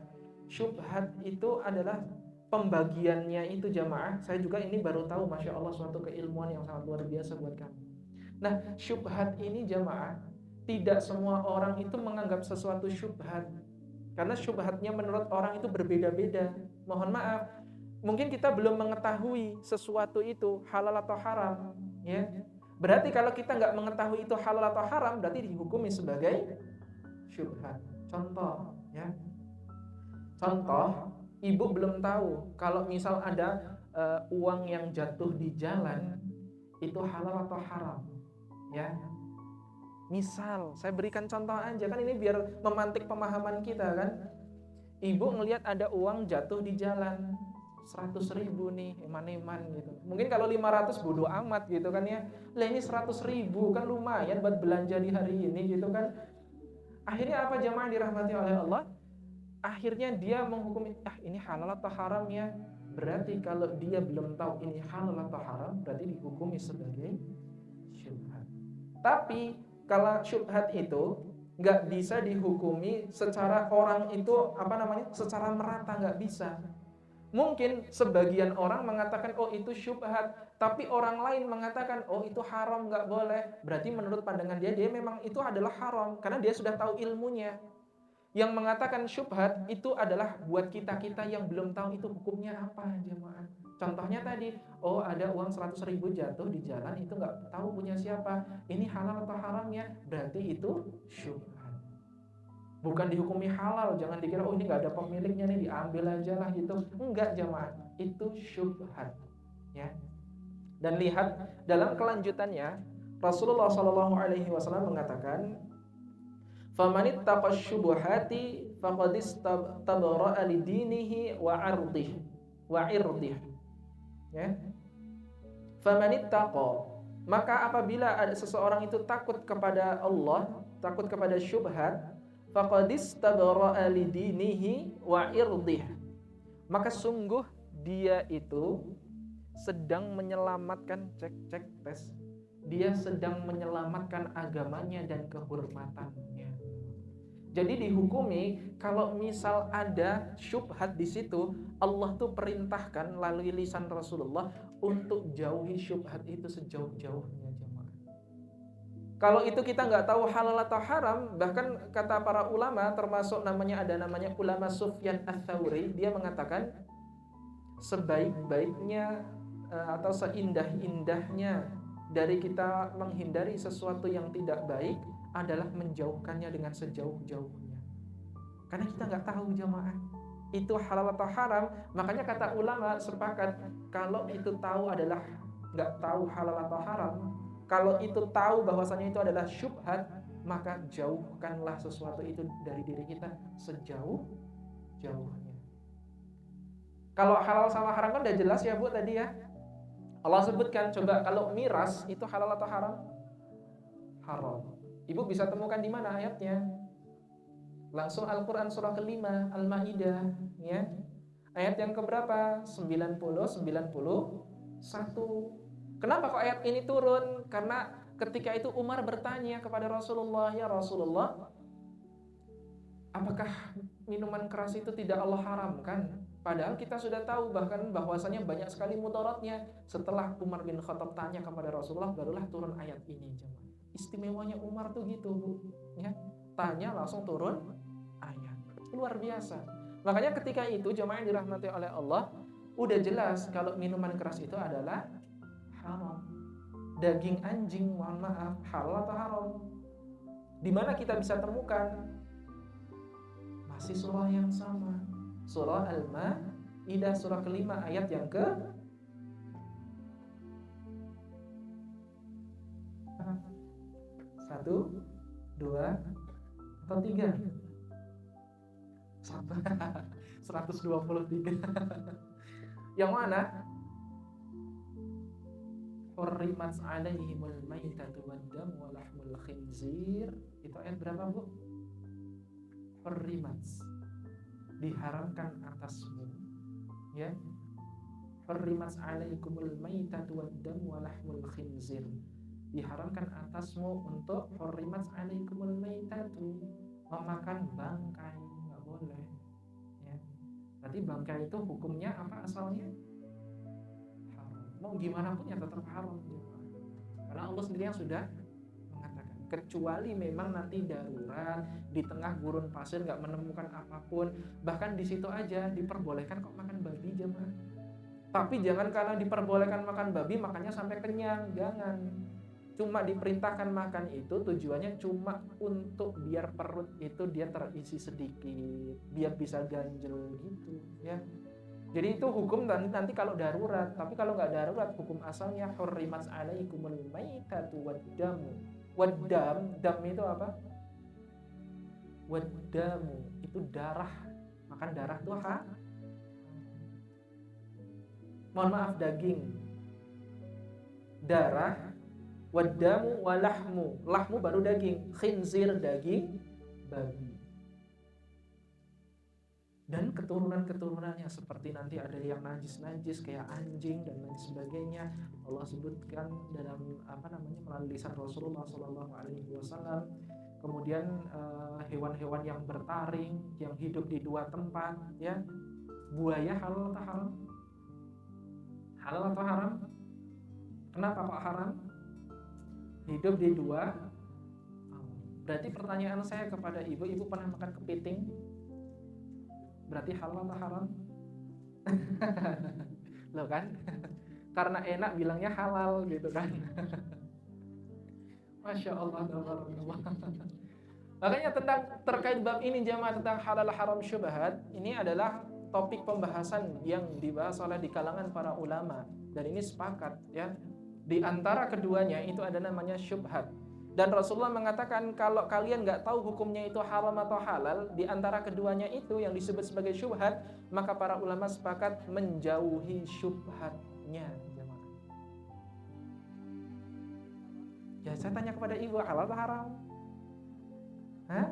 itu adalah pembagiannya itu jamaah. Saya juga ini baru tahu, Masya Allah, suatu keilmuan yang sangat luar biasa buat kami. Nah, syubhat ini jamaah, tidak semua orang itu menganggap sesuatu syubhat. Karena syubhatnya menurut orang itu berbeda-beda. Mohon maaf, mungkin kita belum mengetahui sesuatu itu halal atau haram, ya. Berarti kalau kita nggak mengetahui itu halal atau haram, berarti dihukumi sebagai syubhat. Contoh, ya. Contoh, ibu belum tahu kalau misal ada uang yang jatuh di jalan itu halal atau haram, ya. Misal, saya berikan contoh aja, kan ini biar memantik pemahaman kita kan. Ibu ngelihat ada uang jatuh di jalan 100.000 nih, eman-eman gitu. Mungkin kalau 500 bodo amat gitu kan ya. Lah ini 100.000 kan lumayan buat belanja di hari ini gitu kan. Akhirnya apa jamaah dirahmati oleh Allah? Akhirnya dia menghukumi, ini halal atau haram ya. Berarti kalau dia belum tahu ini halal atau haram, berarti dihukumi sebagai syubhat. Tapi kalau syubhat itu nggak bisa dihukumi secara orang itu secara merata, nggak bisa. Mungkin sebagian orang mengatakan oh itu syubhat, tapi orang lain mengatakan oh itu haram, nggak boleh. Berarti menurut pandangan dia memang itu adalah haram karena dia sudah tahu ilmunya. Yang mengatakan syubhat itu adalah buat kita-kita yang belum tahu itu hukumnya apa, jemaah. Contohnya tadi, oh ada uang 100.000 jatuh di jalan, itu nggak tahu punya siapa. Ini halal atau haramnya, berarti itu syubhat. Bukan dihukumi halal, jangan dikira oh ini nggak ada pemiliknya nih, diambil aja lah gitu. Enggak jemaah, itu syubhat, ya. Dan lihat dalam kelanjutannya Rasulullah SAW mengatakan, "Famanittaqa syubuhati faqad istabra'a lidinihi wa 'irdihi." Ya. Famanittaqa, maka apabila ada seseorang itu takut kepada Allah, takut kepada syubhat, faqad istabra'a lidinihi wa 'irdihi, maka sungguh dia itu sedang menyelamatkan tes. Dia sedang menyelamatkan agamanya dan kehormatannya. Jadi dihukumi kalau misal ada syubhat di situ, Allah tuh perintahkan melalui lisan Rasulullah untuk jauhi syubhat itu sejauh-jauhnya, jemaah. Kalau itu kita nggak tahu halal atau haram, bahkan kata para ulama, termasuk ada namanya ulama Sufyan Ats-Tsauri, dia mengatakan sebaik-baiknya atau seindah-indahnya dari kita menghindari sesuatu yang tidak baik adalah menjauhkannya dengan sejauh-jauhnya. Karena kita nggak tahu jamaah itu halal atau haram. Makanya kata ulama sepakat kalau itu tahu adalah nggak tahu halal atau haram, kalau itu tahu bahwasanya itu adalah syubhat, maka jauhkanlah sesuatu itu dari diri kita sejauh-jauhnya. Kalau halal sama haram kan udah jelas ya Bu tadi ya. Allah sebutkan, coba kalau miras itu halal atau haram? Haram. Ibu bisa temukan di mana ayatnya? Langsung Al-Quran surah kelima, Al-Ma'idah, ya. Ayat yang keberapa? 90, 91. Kenapa kok ayat ini turun? Karena ketika itu Umar bertanya kepada Rasulullah, ya Rasulullah, apakah minuman keras itu tidak Allah haramkan? Padahal kita sudah tahu bahwasanya banyak sekali mudaratnya. Setelah Umar bin Khattab tanya kepada Rasulullah, barulah turun ayat ini, jemaah. Istimewanya Umar tuh gitu, Bu. Ya, tanya langsung turun ayat. Luar biasa. Makanya ketika itu jemaah yang dirahmati oleh Allah, udah jelas kalau minuman keras itu adalah haram. Daging anjing, mohon maaf, halal atau haram? Di mana kita bisa temukan? Masih surah yang sama. Surah Al-Ma'idah surah kelima ayat yang 1, 2, atau 3? 123. Yang mana? Hurrimat alaihimul maitatu waddam wa lahmul khinzir. Itu ayat berapa, Bu? Hurrimat, diharamkan atasmu, ya. Hurrimat alaikumul maitatu waddam wa lahmul khinzir. Diharamkan atasmu untuk hurrimat alaikumul maitatu, memakan bangkai, enggak boleh, ya. Berarti bangkai itu hukumnya apa asalnya? Haram. Mau gimana pun ya tetap haram, karena Allah sendiri yang sudah mengatakan, kecuali memang nanti darurat di tengah gurun pasir nggak menemukan apapun, bahkan di situ aja diperbolehkan kok makan babi, jemaah. Tapi jangan karena diperbolehkan makan babi makanya sampai kenyang, jangan. Cuma diperintahkan makan itu tujuannya cuma untuk biar perut itu dia terisi sedikit, biar bisa ganjel gitu, ya. Jadi itu hukum nanti kalau darurat. Tapi kalau nggak darurat, hukum asalnya hurrimat alaikumul maitatu waddamu. Waddam, dam itu apa? Waddamu itu darah. Makan darah itu mohon maaf, daging. Darah, waddamu walahmu. Lahmu baru daging. Khinzir, daging babi. Dan keturunan-keturunannya seperti nanti ada yang najis-najis kayak anjing dan lain sebagainya. Allah sebutkan dalam melalui lisan Rasulullah SAW. Kemudian hewan-hewan yang bertaring, yang hidup di dua tempat, ya. Buaya halal atau haram? Halal atau haram? Kenapa kok haram? Hidup di dua. Berarti pertanyaan saya kepada ibu pernah makan kepiting? Berarti halal atau haram? Loh kan? Karena enak bilangnya halal gitu kan. Masya Allah. Makanya terkait bab ini jamaah, tentang halal haram syubhat, ini adalah topik pembahasan yang dibahas oleh di kalangan para ulama. Dan ini sepakat, ya. Di antara keduanya itu ada namanya syubhat. Dan Rasulullah mengatakan kalau kalian nggak tahu hukumnya itu haram atau halal, di antara keduanya itu yang disebut sebagai syubhat, maka para ulama sepakat menjauhi syubhatnya. Ya, saya tanya kepada ibu, halal atau haram? Hah?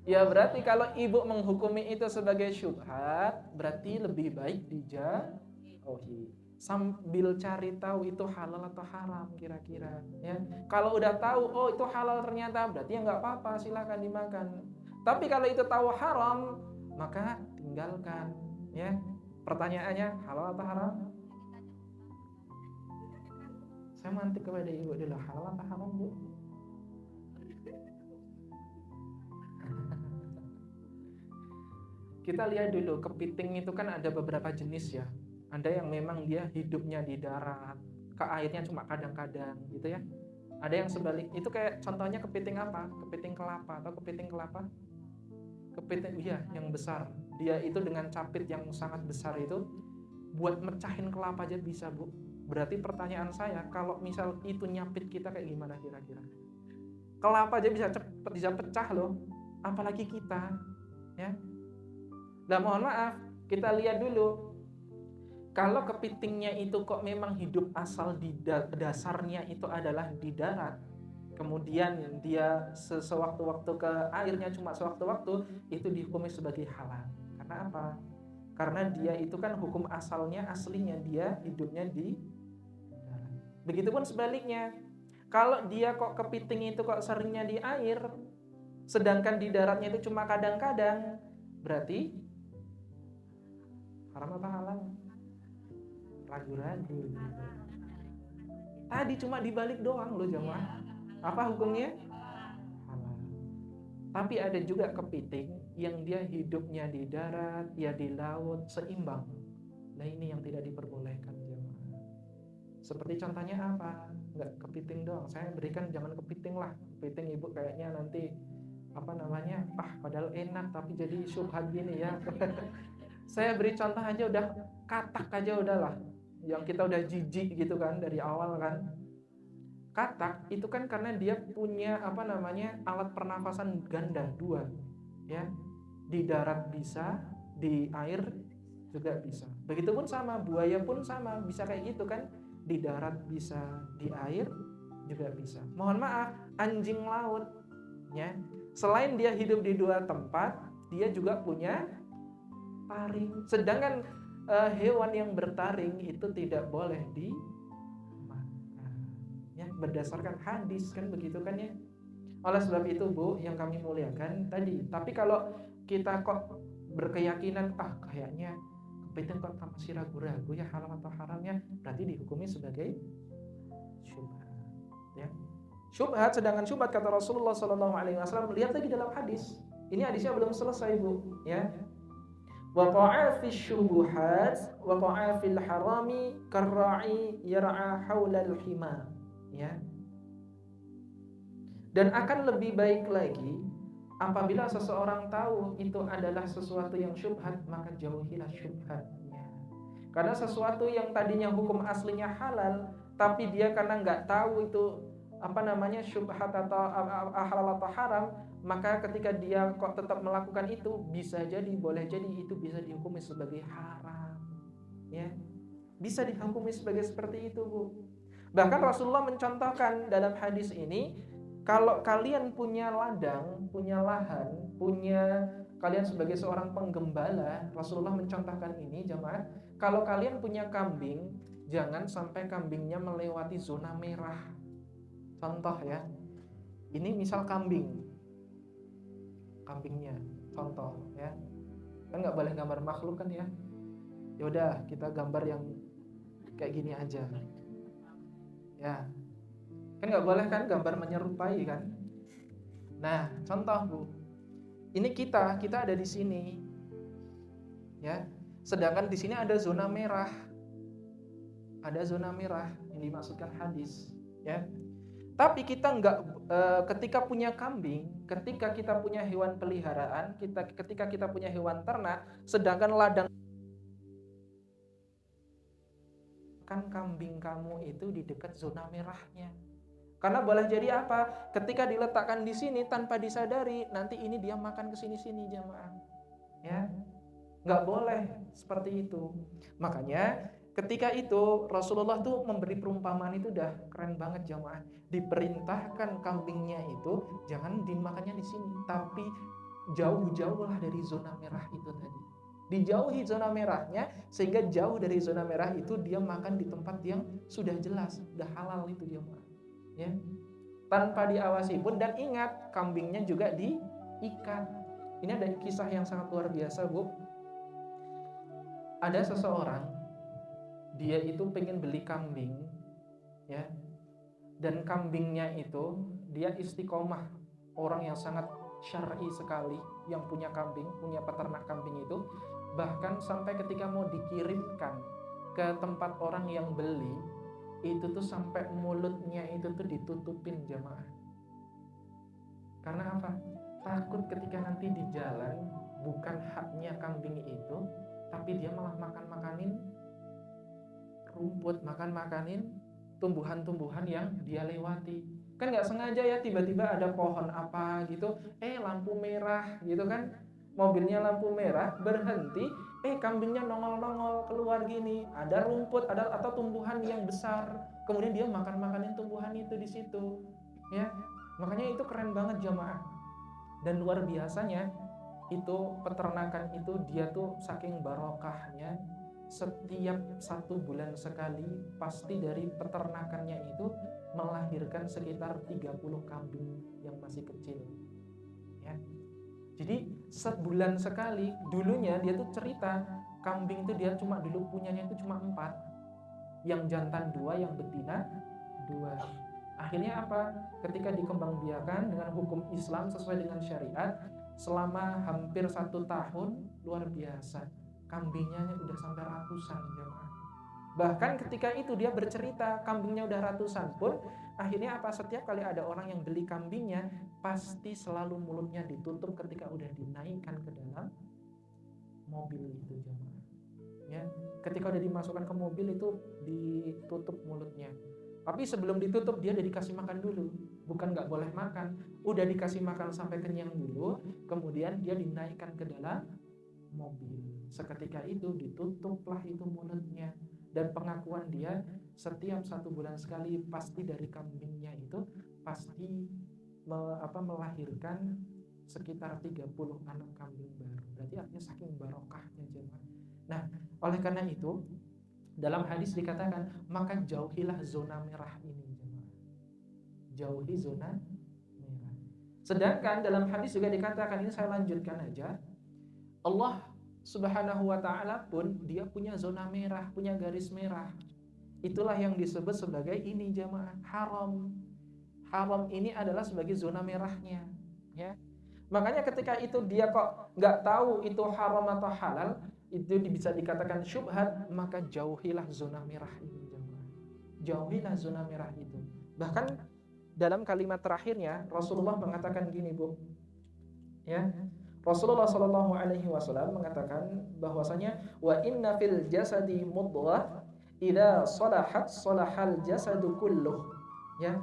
Ya berarti kalau ibu menghukumi itu sebagai syubhat, berarti lebih baik dijauhi. Sambil cari tahu itu halal atau haram kira-kira, ya. Kalau udah tahu oh itu halal ternyata, berarti ya nggak apa-apa, silakan dimakan. Tapi kalau itu tahu haram, maka tinggalkan, ya. Pertanyaannya, halal atau haram? Saya mantik kepada ibu dulu, halal atau haram, Bu? Kita lihat dulu, kepiting itu kan ada beberapa jenis, ya. Ada yang memang dia hidupnya di darat, ke airnya cuma kadang-kadang gitu, ya. Ada yang sebalik, itu kayak contohnya kepiting apa? Kepiting kelapa atau kepiting kelapa? Kepiting, iya, yang besar. Dia itu dengan capit yang sangat besar itu buat mecahin kelapa aja bisa, Bu. Berarti pertanyaan saya, kalau misal itu nyapit kita kayak gimana kira-kira? Kelapa aja bisa pecah loh, apalagi kita, ya. Nah, mohon maaf, kita lihat dulu. Kalau kepitingnya itu kok memang hidup asal di dasarnya itu adalah di darat, kemudian dia sewaktu-waktu ke airnya cuma sewaktu-waktu, itu dihukumi sebagai halal. Karena apa? Karena dia itu kan hukum aslinya dia hidupnya di darat. Begitupun sebaliknya, kalau dia kok kepiting itu kok seringnya di air, sedangkan di daratnya itu cuma kadang-kadang, berarti haram apa halal? Ragu-ragu. Tadi cuma dibalik doang loh jemaah. Apa hukumnya? Halal. Tapi ada juga kepiting yang dia hidupnya di darat, ya di laut, seimbang. Nah ini yang tidak diperbolehkan jemaah. Seperti contohnya apa? Enggak kepiting doang. Saya berikan jangan kepiting lah. Kepiting ibu kayaknya nanti padahal enak tapi jadi syubhat gini ya. Saya beri contoh aja, udah katak aja udahlah. Yang kita udah jijik gitu kan dari awal kan. katak itu kan karena dia punya alat pernafasan ganda dua, ya. Di darat bisa, di air juga bisa. Begitupun sama buaya pun sama, bisa kayak gitu kan, di darat bisa, di air juga bisa. Mohon maaf, anjing laut, ya, selain dia hidup di dua tempat, dia juga punya taring. Sedangkan hewan yang bertaring itu tidak boleh dimakan, ya, berdasarkan hadis kan begitu kan ya. Oleh sebab itu Bu, yang kami muliakan tadi, tapi kalau kita kok berkeyakinan kayaknya kepiting kok masih ragu-ragu ya halal atau haramnya, berarti dihukumi sebagai syubhat, ya. Syubhat, sedangkan syubhat kata Rasulullah SAW, lihat lagi dalam hadis. Ini hadisnya belum selesai Bu, ya. Waqa'a fi syubuhat waqa'a fil harami karra'i yar'a haulal hima, ya. Dan akan lebih baik lagi apabila seseorang tahu itu adalah sesuatu yang syubhat, maka jauhilah syubhatnya. Karena sesuatu yang tadinya hukum aslinya halal, tapi dia karena nggak tahu itu syubhat atau halal atau haram, maka ketika dia kok tetap melakukan itu, bisa jadi, boleh jadi itu bisa dihukumi sebagai haram, ya. Bisa dihukumi sebagai seperti itu Bu. Bahkan Rasulullah mencontohkan dalam hadis ini, kalau kalian punya ladang, punya lahan, kalian sebagai seorang penggembala, Rasulullah mencontohkan ini jemaah, kalau kalian punya kambing, jangan sampai kambingnya melewati zona merah. Contoh ya, ini misal kambingnya, contoh ya, kan nggak boleh gambar makhluk kan ya. Yaudah kita gambar yang kayak gini aja, ya. Kan nggak boleh kan gambar menyerupai kan. Nah contoh Bu, ini kita ada di sini, ya. Sedangkan di sini ada zona merah yang dimaksudkan hadis, ya. Tapi kita ketika punya kambing, ketika kita punya hewan peliharaan, ketika kita punya hewan ternak, sedangkan ladang kan kambing kamu itu di dekat zona merahnya. Karena boleh jadi apa? Ketika diletakkan di sini tanpa disadari, nanti ini dia makan ke sini-sini jemaah, ya. Nggak boleh seperti itu. Makanya ketika itu Rasulullah tuh memberi perumpamaan itu udah keren banget jemaah. Diperintahkan kambingnya itu jangan dimakannya di sini, tapi jauh-jauhlah dari zona merah itu tadi. Dijauhi zona merahnya, sehingga jauh dari zona merah itu dia makan di tempat yang sudah jelas, sudah halal itu jemaah, ya. Tanpa diawasi pun, dan ingat kambingnya juga diikat. Ini ada kisah yang sangat luar biasa Bu. Ada seseorang, dia itu pengen beli kambing, ya, dan kambingnya itu dia istiqomah, orang yang sangat syar'i sekali, yang punya kambing, punya peternak kambing itu, bahkan sampai ketika mau dikirimkan ke tempat orang yang beli, itu tuh sampai mulutnya itu tuh ditutupin jemaah. Karena apa? Takut ketika nanti di jalan bukan haknya kambing itu, tapi dia malah makan-makanin rumput, makan-makanin tumbuhan-tumbuhan yang dia lewati. Kan nggak sengaja ya, tiba-tiba ada pohon apa gitu, lampu merah gitu kan, mobilnya lampu merah, berhenti, kambingnya nongol-nongol keluar gini, ada rumput, atau tumbuhan yang besar, kemudian dia makan-makanin tumbuhan itu di situ, ya. Makanya itu keren banget jamaah. Dan luar biasanya itu peternakan itu dia tuh saking barokahnya, setiap 1 bulan sekali pasti dari peternakannya itu melahirkan sekitar 30 kambing yang masih kecil, ya. Jadi sebulan sekali, dulunya dia tuh cerita kambing itu dia dulu punyanya itu cuma 4, yang jantan 2, yang betina 2. Akhirnya apa? Ketika dikembangbiakan dengan hukum Islam sesuai dengan syariat, selama hampir 1 tahun, luar biasa, kambingnya udah sampai ratusan jemaah. Bahkan ketika itu dia bercerita kambingnya udah ratusan pun, akhirnya apa? Setiap kali ada orang yang beli kambingnya, pasti selalu mulutnya ditutup ketika udah dinaikkan ke dalam mobil itu jemaah, ya. Ketika udah dimasukkan ke mobil itu ditutup mulutnya. Tapi sebelum ditutup dia udah dikasih makan dulu. Bukan nggak boleh makan, udah dikasih makan sampai kenyang dulu, kemudian dia dinaikkan ke dalam mobil. Seketika itu ditutuplah itu mulutnya. Dan pengakuan dia setiap 1 bulan sekali pasti dari kambingnya itu pasti melahirkan sekitar 30 anak kambing baru. Berarti artinya saking barokahnya jemaah. Nah, oleh karena itu dalam hadis dikatakan, maka jauhilah zona merah ini jemaah. Jauhi zona merah. Sedangkan dalam hadis juga dikatakan, ini saya lanjutkan aja, Allah Subhanahu wa ta'ala pun dia punya zona merah, punya garis merah. Itulah yang disebut sebagai ini jemaah, haram. Haram ini adalah sebagai zona merahnya, ya. Makanya ketika itu dia kok nggak tahu itu haram atau halal, itu bisa dikatakan syubhat, maka jauhilah zona merah ini jemaah. Jauhilah zona merah itu. Bahkan dalam kalimat terakhirnya Rasulullah mengatakan gini, Bu. Ya. Rasulullah Shallallahu alaihi wasallam mengatakan bahwasanya wa inna fil jasadi mudghah idza salahat salahal jasadu kulluh. Ya.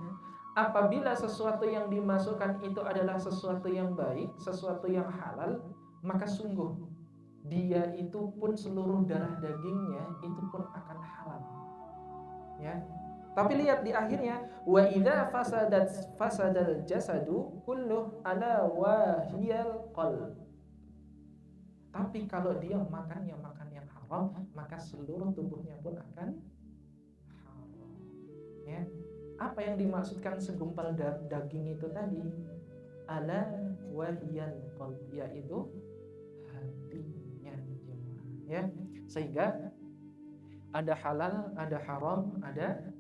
Apabila sesuatu yang dimasukkan itu adalah sesuatu yang baik, sesuatu yang halal, maka sungguh dia itu pun seluruh darah dagingnya itu pun akan halal. Ya. Tapi lihat di akhirnya, wa idza fasadal jasadu kulluh ala wahiyal qalb. Tapi kalau dia makan yang haram, maka seluruh tubuhnya pun akan haram. Ya. Apa yang dimaksudkan segumpal daging itu tadi? Ala wahiyal qalb, yaitu hatinya jemaah. Ya. Sehingga ada halal, ada haram, ada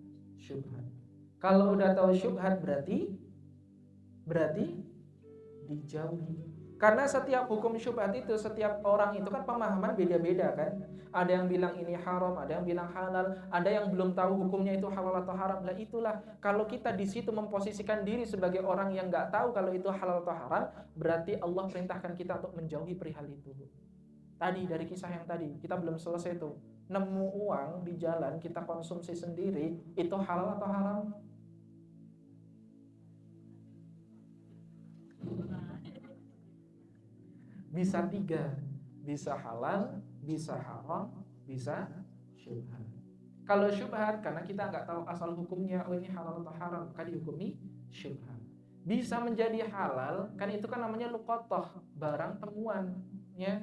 syubhat. Kalau udah tahu syubhat berarti dijauhi. Karena setiap hukum syubhat itu, setiap orang itu kan pemahaman beda-beda kan. Ada yang bilang ini haram, ada yang bilang halal, ada yang belum tahu hukumnya itu halal atau haram. Nah itulah, kalau kita di situ memposisikan diri sebagai orang yang nggak tahu kalau itu halal atau haram, berarti Allah perintahkan kita untuk menjauhi perihal itu. Tadi dari kisah yang tadi, kita belum selesai tuh. Nemu uang di jalan, kita konsumsi sendiri, itu halal atau haram? Bisa 3, bisa halal, bisa haram, bisa syubhat. Kalau syubhat, karena kita nggak tahu asal hukumnya, oh ini halal atau haram, maka dihukumi syubhat. Bisa menjadi halal, kan itu kan namanya luqathah, barang temuan, ya.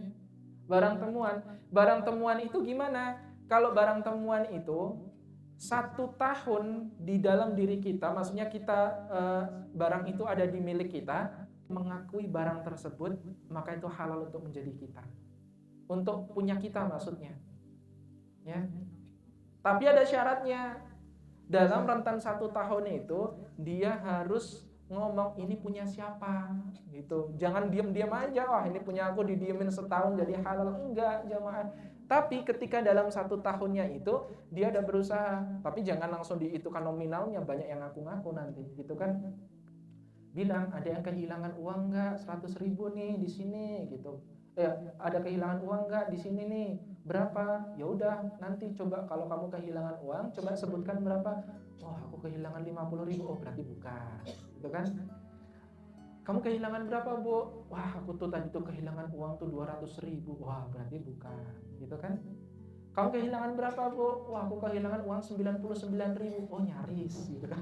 Barang temuan itu gimana? Kalau barang temuan itu 1 tahun di dalam diri kita, maksudnya kita barang itu ada di milik kita, mengakui barang tersebut, maka itu halal untuk menjadi kita, untuk punya kita maksudnya, ya. Tapi ada syaratnya. Dalam rentan 1 tahun itu dia harus ngomong ini punya siapa gitu. Jangan diam-diam aja, wah ini punya aku, didiemin setahun jadi halal. Enggak jamaah. Tapi ketika dalam 1 tahunnya itu dia udah berusaha, tapi jangan langsung diitukan nominalnya, banyak yang ngaku-ngaku nanti gitu kan. Bilang ada yang kehilangan uang enggak, 100.000 nih di sini gitu. Ada kehilangan uang enggak di sini nih, berapa? Ya udah nanti coba kalau kamu kehilangan uang, coba sebutkan berapa. Oh aku kehilangan 50.000, oh berarti bukan, gitu kan? Kamu kehilangan berapa, Bu? Wah aku tuh tadi tuh kehilangan uang tuh 200.000, wah berarti bukan, gitu kan? Kamu kehilangan berapa, Bu? Wah aku kehilangan uang 99.000, oh nyaris, gitu kan?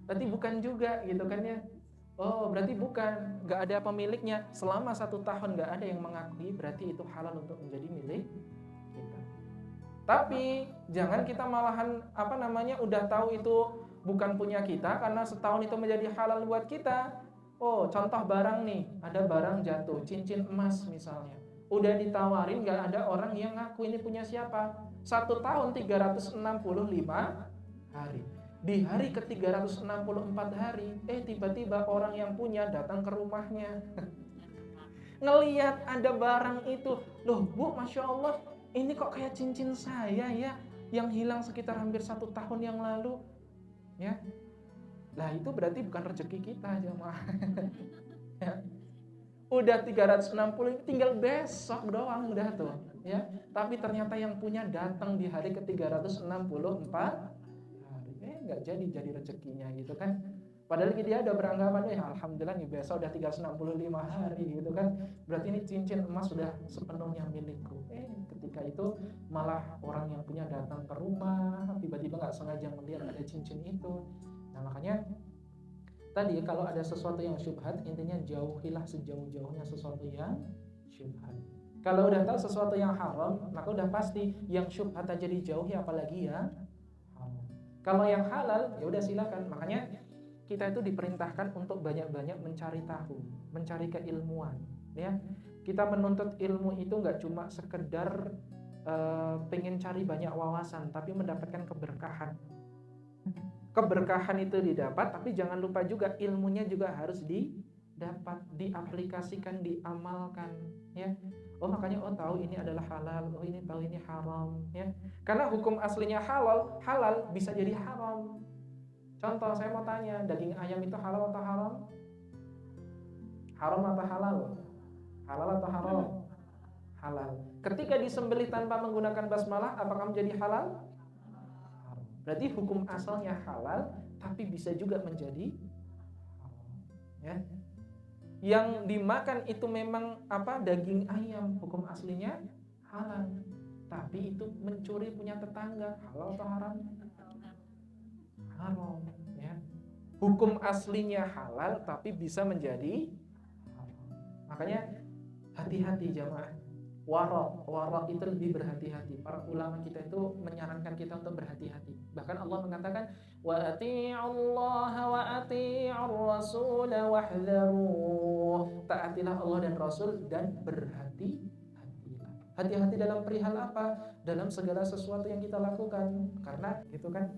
Berarti bukan juga, gitu kan ya? Oh berarti bukan, nggak ada pemiliknya. Selama 1 tahun nggak ada yang mengakui, berarti itu halal untuk menjadi milik kita. Tapi jangan kita malahan udah tahu itu bukan punya kita karena setahun itu menjadi halal buat kita. Oh contoh barang nih, ada barang jatuh, cincin emas misalnya, udah ditawarin nggak ada orang yang ngaku ini punya siapa. 1 tahun 365 hari. Di hari ke-364 hari, tiba-tiba orang yang punya datang ke rumahnya. Ngelihat ada barang itu, loh Bu, Masya Allah, ini kok kayak cincin saya ya, yang hilang sekitar hampir 1 tahun yang lalu. Ya, lah itu berarti bukan rezeki kita jemaah. Ya. Udah 360, tinggal besok doang udah tuh. Ya, tapi ternyata yang punya datang di hari ke-364. nggak jadi rezekinya gitu kan. Padahal dia udah beranggapan alhamdulillah nih besok udah 365 hari gitu kan. Berarti ini cincin emas sudah sepenuhnya milikku. Ketika itu malah orang yang punya datang ke rumah, tiba-tiba nggak sengaja melihat ada cincin itu. Nah makanya tadi kalau ada sesuatu yang syubhat, intinya jauhilah sejauh-jauhnya sesuatu yang syubhat. Kalau udah tahu sesuatu yang haram, maka udah pasti yang syubhat aja dijauhi, apalagi ya haram. Kalau yang halal, ya udah silakan. Makanya kita itu diperintahkan untuk banyak-banyak mencari tahu, mencari keilmuan. Ya, kita menuntut ilmu itu nggak cuma sekedar pengen cari banyak wawasan, tapi mendapatkan keberkahan. Keberkahan itu didapat, tapi jangan lupa juga ilmunya juga harus didapat, diaplikasikan, diamalkan. Ya, makanya tahu ini adalah halal, ini tahu ini haram. Ya, karena hukum aslinya halal bisa jadi haram. Contoh, saya mau tanya, daging ayam itu halal atau haram? Haram atau halal? Halal atau haram? Halal. Ketika disembelih tanpa menggunakan basmalah, apakah menjadi halal? Haram. Berarti hukum asalnya halal, tapi bisa juga menjadi haram. Ya. Yang dimakan itu memang daging ayam, hukum aslinya halal, tapi itu mencuri punya tetangga, halal atau haram? Haram, ya. Hukum aslinya halal tapi bisa menjadi haram. Makanya hati-hati jamaah. Warok itu lebih berhati-hati. Para ulama kita itu menyarankan kita untuk berhati-hati. Bahkan Allah mengatakan wa ati'ullaha wa ati'ur rasul wahdharu. Taatilah Allah dan Rasul dan berhati-hatilah. Hati-hati dalam perihal apa? Dalam segala sesuatu yang kita lakukan. Karena itu kan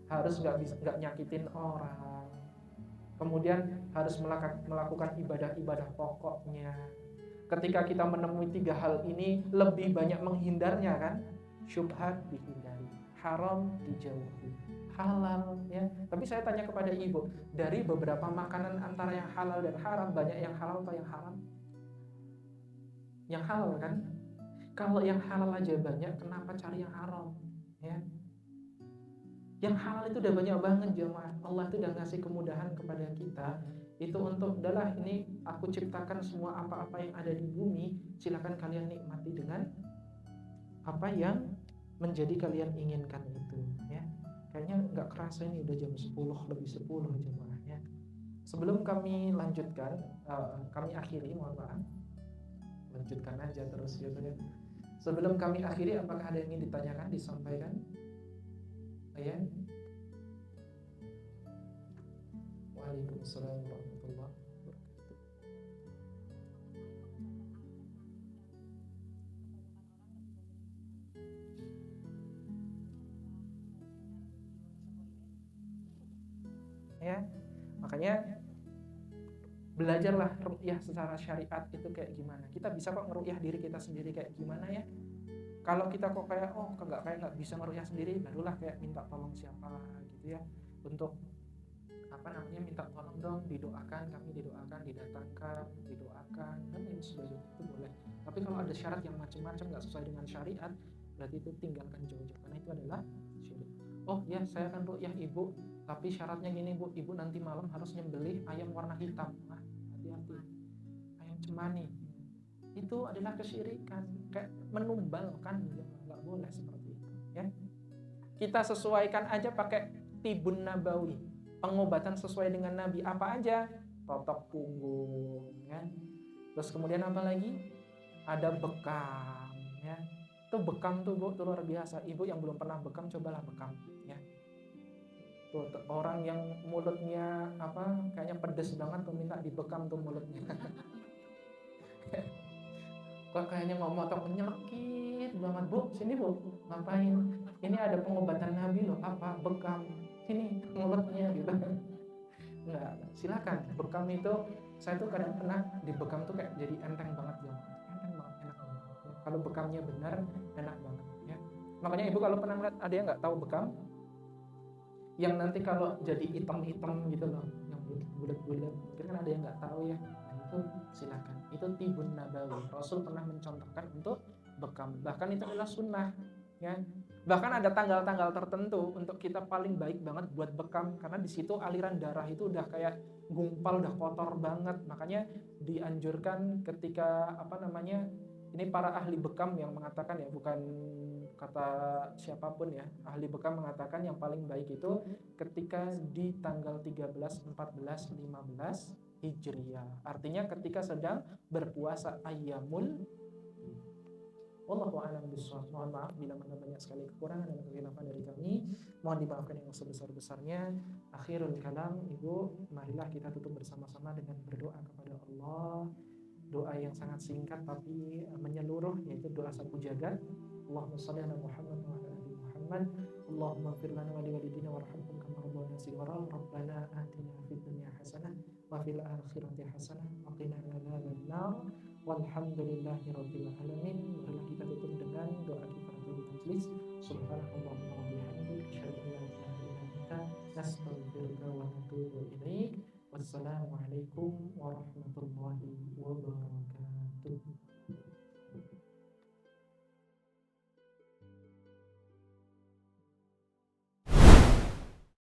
harus nggak nyakitin orang, kemudian harus melakukan ibadah-ibadah pokoknya. Ketika kita menemui 3 hal ini, lebih banyak menghindarnya kan. Syubhat dihindari, haram dijauhi, halal ya. Tapi saya tanya kepada ibu, dari beberapa makanan antara yang halal dan haram, banyak yang halal atau yang haram? Yang halal kan. Kalau yang halal aja banyak, kenapa cari yang haram ya? Yang halal itu udah banyak banget jemaah. Allah itu udah ngasih kemudahan kepada kita itu untuk udahlah, ini aku ciptakan semua apa-apa yang ada di bumi, silakan kalian nikmati dengan apa yang menjadi kalian inginkan itu ya. Kayaknya nggak kerasa ini udah jam 10 lebih 10 jemaah ya. Sebelum kami lanjutkan, kami akhiri, mohon maaf, lanjutkan aja terus gitu ya. Sebelum kami akhiri, apakah ada yang ingin ditanyakan, disampaikan? Ya. Waalaikumsalam warahmatullahi wabarakatuh. Ya, makanya belajarlah ruqyah secara syariat itu kayak gimana. Kita bisa kok ngeruqyah diri kita sendiri kayak gimana ya. Kalau kita kok kayak nggak bisa ngeruqyah sendiri, barulah kayak minta tolong siapa gitu ya, untuk minta tolong dong, didoakan, kami didoakan, didatangkan, didoakan, dan lain sebagainya, itu boleh. Tapi kalau ada syarat yang macam-macam nggak sesuai dengan syariat, berarti itu tinggalkan jauh-jauh, karena itu adalah syirik. Ya saya akan ruqyah ibu, tapi syaratnya gini bu, ibu nanti malam harus nyembelih ayam warna hitam. Hati-hati, ayam cemani. Itu adalah kesyirikan, kayak menumbalkan, nggak boleh seperti itu ya. Kita sesuaikan aja pakai tibun nabawi, pengobatan sesuai dengan Nabi. Apa aja? Totok punggung ya. Terus kemudian apa lagi? Ada bekam ya. Itu bekam tuh bu, itu luar biasa. Ibu yang belum pernah bekam, cobalah bekam ya. Tuh, orang yang mulutnya kayaknya pedes banget tuh minta dibekam tuh mulutnya. Kok kayaknya mau motong nyelekit banget, bu, sini bu, ngapain? Ini ada pengobatan Nabi loh, apa? Bekam, sini mulutnya gitu. Enggak, silakan. Bekam itu, saya tuh kadang pernah dibekam tuh kayak jadi enteng banget ya, enteng banget, enak banget. Ya, kalau bekamnya benar, enak banget ya. Makanya ibu kalau pernah lihat ada yang nggak tahu bekam, yang nanti kalau jadi hitam-hitam gitu loh, yang bulat-bulat, mungkin kan ada yang nggak tahu ya. Itu silakan, itu tibun nabawi. Rasul pernah mencontohkan untuk bekam, bahkan itu adalah sunnah ya. Bahkan ada tanggal-tanggal tertentu untuk kita paling baik banget buat bekam, karena di situ aliran darah itu udah kayak gumpal, udah kotor banget. Makanya dianjurkan ketika ini para ahli bekam yang mengatakan, ya bukan kata siapapun ya, ahli bekam mengatakan yang paling baik itu ketika di tanggal 13, 14, 15 Hijriyah. Artinya ketika sedang berpuasa ayyamul. Wallahu a'lam bishawab. Mohon maaf bila mana banyak sekali kekurangan dan kekhilafan dari kami. Mohon dimaafkan yang sebesar-besarnya. Akhirul kalam, Ibu, marilah kita tutup bersama-sama dengan berdoa kepada Allah. Doa yang sangat singkat tapi menyeluruh, yaitu doa sapu jagat. Allahumma shalli ala Muhammad wa ala ali Muhammad. Allahumma ighfir lana wa liwalidina warhamhum kama rabbayana shighara. Rabbana atina fid dunya hasanah wa fil akhirati hasanah wa qina adzabannar. Walhamdulillahirabbil alamin. Marilah kita tutup dengan doa kifaratul majlis. Subhanallahumma wa bihamdihi asyhadu an la ilaha illa anta astaghfiruka wa atubu ilaik. Wassalamualaikum warahmatullahi wabarakatuh.